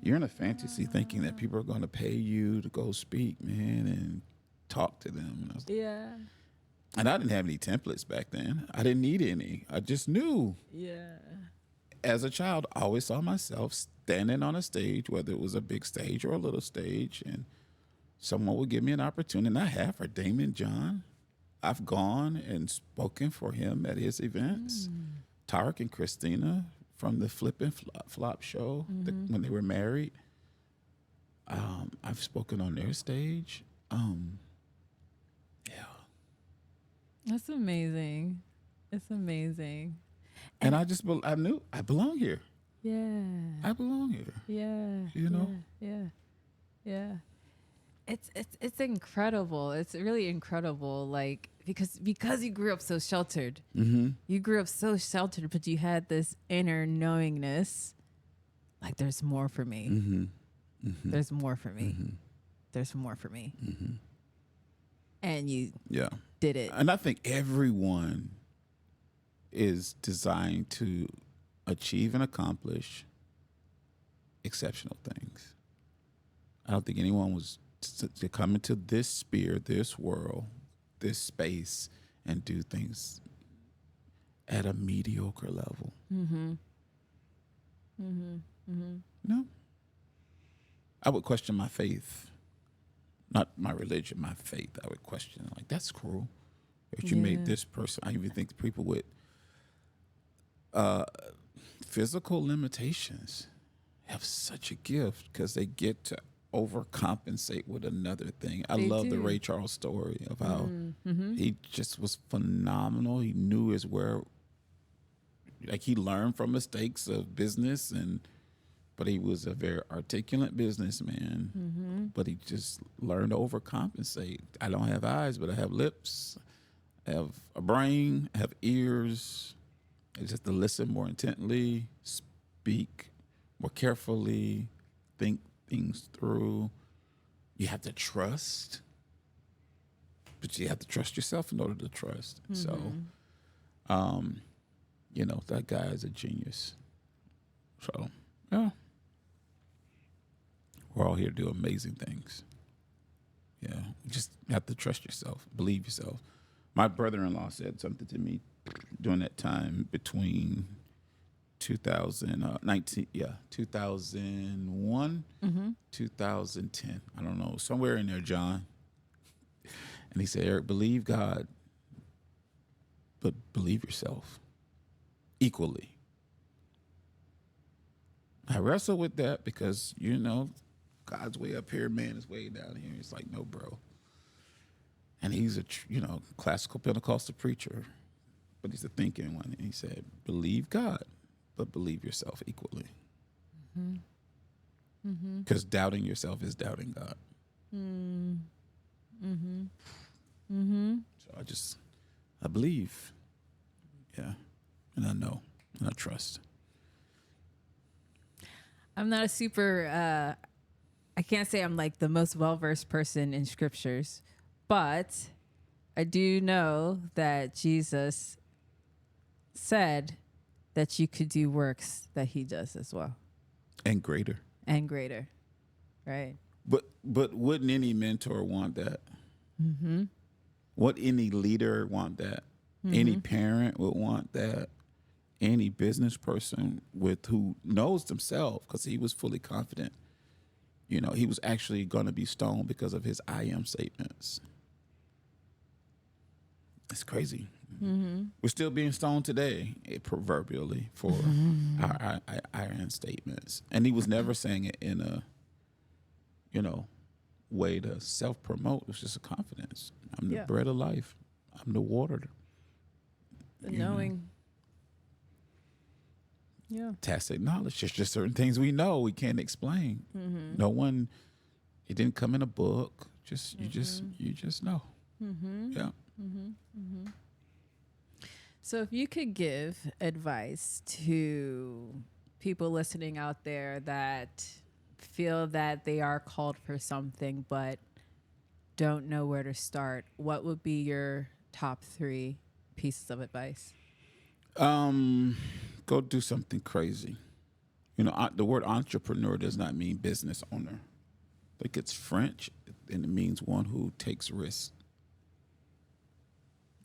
You're in a fantasy thinking that people are going to pay you to go speak, man, and talk to them. And I was like, Yeah. and I didn't have any templates back then. I didn't need any. I just knew. Yeah. As a child, I always saw myself standing on a stage, whether it was a big stage or a little stage, and someone would give me an opportunity. And I have for Damon John. I've gone and spoken for him at his events. Tarek and Christina from the Flip and Flop show when they were married. I've spoken on their stage. Yeah. That's amazing. It's amazing. And I knew I belong here. Yeah. I belong here. Yeah. You know? Yeah. It's incredible. It's really incredible. Like because you grew up so sheltered. You grew up so sheltered, but you had this inner knowingness. Like there's more for me. There's more for me. There's more for me. And you did it. And I think everyone is designed to achieve and accomplish exceptional things. I don't think anyone was to come into this sphere, this world, this space, and do things at a mediocre level. No. I would question my faith. Not my religion, my faith. I would question it. Like, that's cruel. That you made this person. I even think people with physical limitations have such a gift because they get to overcompensate with another thing. I love the Ray Charles story of how he just was phenomenal. He knew his where, like he learned from mistakes of business, but he was a very articulate businessman. But he just learned to overcompensate. I don't have eyes, but I have lips. I have a brain. I have ears. It's just to listen more intently, speak more carefully, think things through. You have to trust, but you have to trust yourself in order to trust. So, that guy is a genius. So, yeah. We're all here to do amazing things. Yeah. You just have to trust yourself, believe yourself. My brother-in-law said something to me during that time between 2001, 2010. I don't know, somewhere in there, John. And he said, Eric, believe God, but believe yourself equally. I wrestle with that because, God's way up here, man is way down here. It's like, no, bro. And he's a, classical Pentecostal preacher, but he's a thinking one. And he said, believe God, but believe yourself equally. Because doubting yourself is doubting God. So I believe. Yeah. And I know. And I trust. I'm not a super, I can't say I'm like the most well-versed person in scriptures, but I do know that Jesus said that you could do works that he does as well. And greater. Right? But wouldn't any mentor want that? Would any leader want that? Any parent would want that. Any business person who knows themselves, because he was fully confident. He was actually going to be stoned because of his I am statements. It's crazy. We're still being stoned today, proverbially, for our I am statements. And he was never saying it in a, way to self-promote. It was just a confidence. I'm the bread of life. I'm the water. The knowing. Yeah. Tacit knowledge. There's just certain things we know we can't explain. No one, it didn't come in a book. You just know. Yeah. So if you could give advice to people listening out there that feel that they are called for something but don't know where to start, what would be your top 3 pieces of advice? Go do something crazy. The word entrepreneur does not mean business owner. I think it's French, and it means one who takes risk.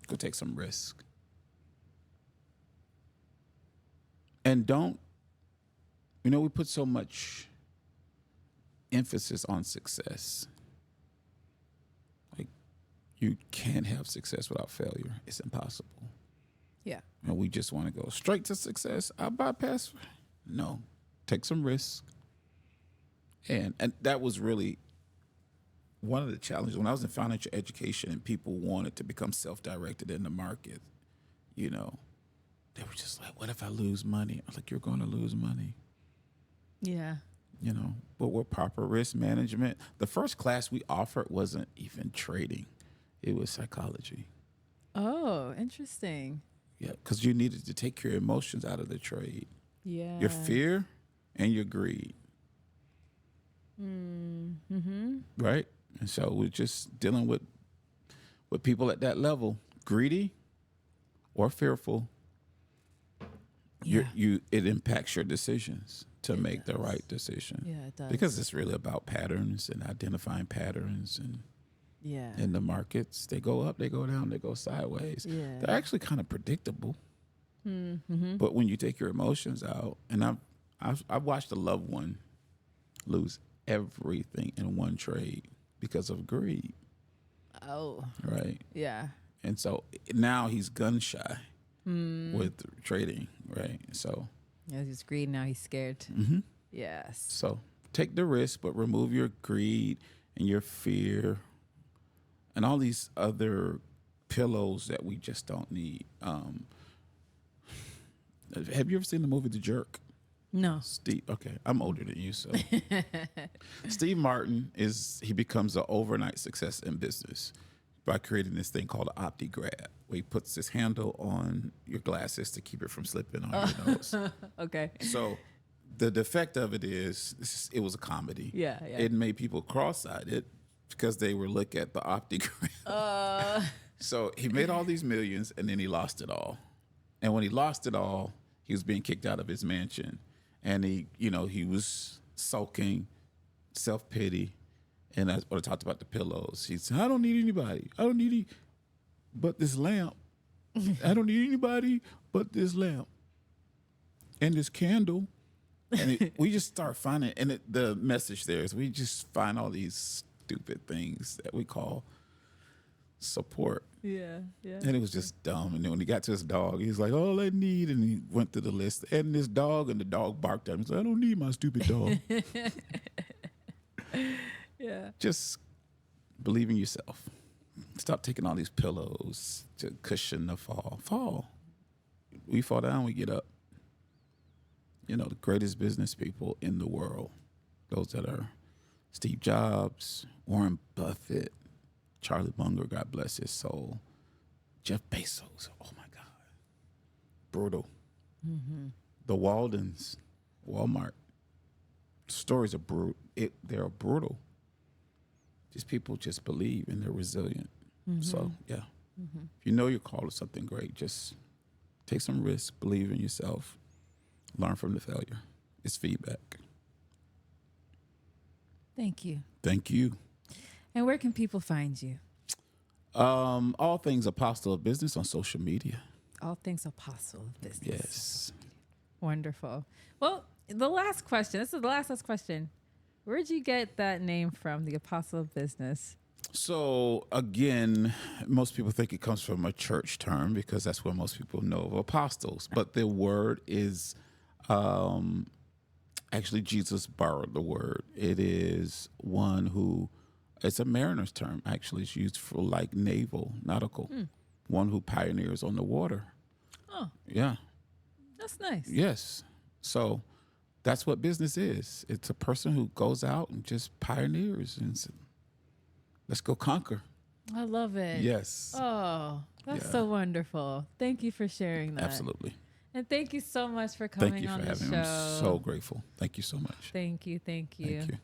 Go take some risk. And don't, we put so much emphasis on success. Like, you can't have success without failure. It's impossible. Yeah. And we just want to go straight to success. I bypass. No, take some risk. And that was really one of the challenges when I was in financial education and people wanted to become self-directed in the market. They were just like, what if I lose money? I was like, you're going to lose money. Yeah. But with proper risk management, the first class we offered wasn't even trading. It was psychology. Oh, interesting. Yeah, because you needed to take your emotions out of the trade. Yeah. Your fear and your greed. Mm-hmm. Right? And so we're just dealing with people at that level, greedy or fearful. Yeah. It impacts your decisions to make the right decision. Yeah, it does. Because it's really about patterns and identifying patterns and in the markets. They go up, they go down, they go sideways. Yeah. They're actually kind of predictable. Mm-hmm. But when you take your emotions out, and I've watched a loved one lose everything in one trade because of greed. Oh. Right. Yeah. And so now he's gun shy with trading. Right. So. Yeah, he's greedy, now he's scared. Mm-hmm. Yes. So take the risk, but remove your greed and your fear and all these other pillows that we just don't need. Have you ever seen the movie The Jerk? No. Steve, okay, I'm older than you, so. Steve Martin he becomes an overnight success in business by creating this thing called an OptiGrab, where he puts this handle on your glasses to keep it from slipping on your nose. Okay. So the defect of it is it was a comedy. Yeah. It made people cross-eyed because they were looking at the OptiGrab. So he made all these millions, and then he lost it all. And when he lost it all, he was being kicked out of his mansion. And he was sulking, self-pity. And that's what I talked about the pillows. He said, I don't need anybody. I don't need but this lamp. I don't need anybody but this lamp and this candle. And we just start finding, and the message there is we just find all these stupid things that we call support. Yeah. And it was just dumb. And then when he got to his dog, he was like, all I need. And he went through the list. And this dog, and the dog barked at him. He said, I don't need my stupid dog. Yeah. Just believe in yourself. Stop taking all these pillows to cushion the fall. Fall. We fall down, we get up. The greatest business people in the world, those that are Steve Jobs, Warren Buffett, Charlie Munger, God bless his soul, Jeff Bezos, oh my God, brutal. Mm-hmm. The Waldens, Walmart, stories are brutal. They're brutal. These people just believe and they're resilient. Mm-hmm. So, yeah, if you know you're called to something great, just take some risks, believe in yourself, learn from the failure. It's feedback. Thank you. Thank you. And where can people find you? All things Apostle of Business on social media. All things Apostle of Business. Yes. Wonderful. Well, the last question. This is the last question. Where'd you get that name from, the Apostle of Business? So, again, most people think it comes from a church term because that's what most people know of apostles. But the word is actually Jesus borrowed the word. It is one who, it's a mariner's term, actually. It's used for like nautical. One who pioneers on the water. Oh. Yeah. That's nice. Yes. So that's what business is. It's a person who goes out and just pioneers and says, let's go conquer. I love it. Yes. Oh, that's Yeah. so wonderful. Thank you for sharing that. Absolutely. And thank you so much for Thank coming you for on the having show. me. I'm so grateful. Thank you so much. Thank you. Thank you. Thank you.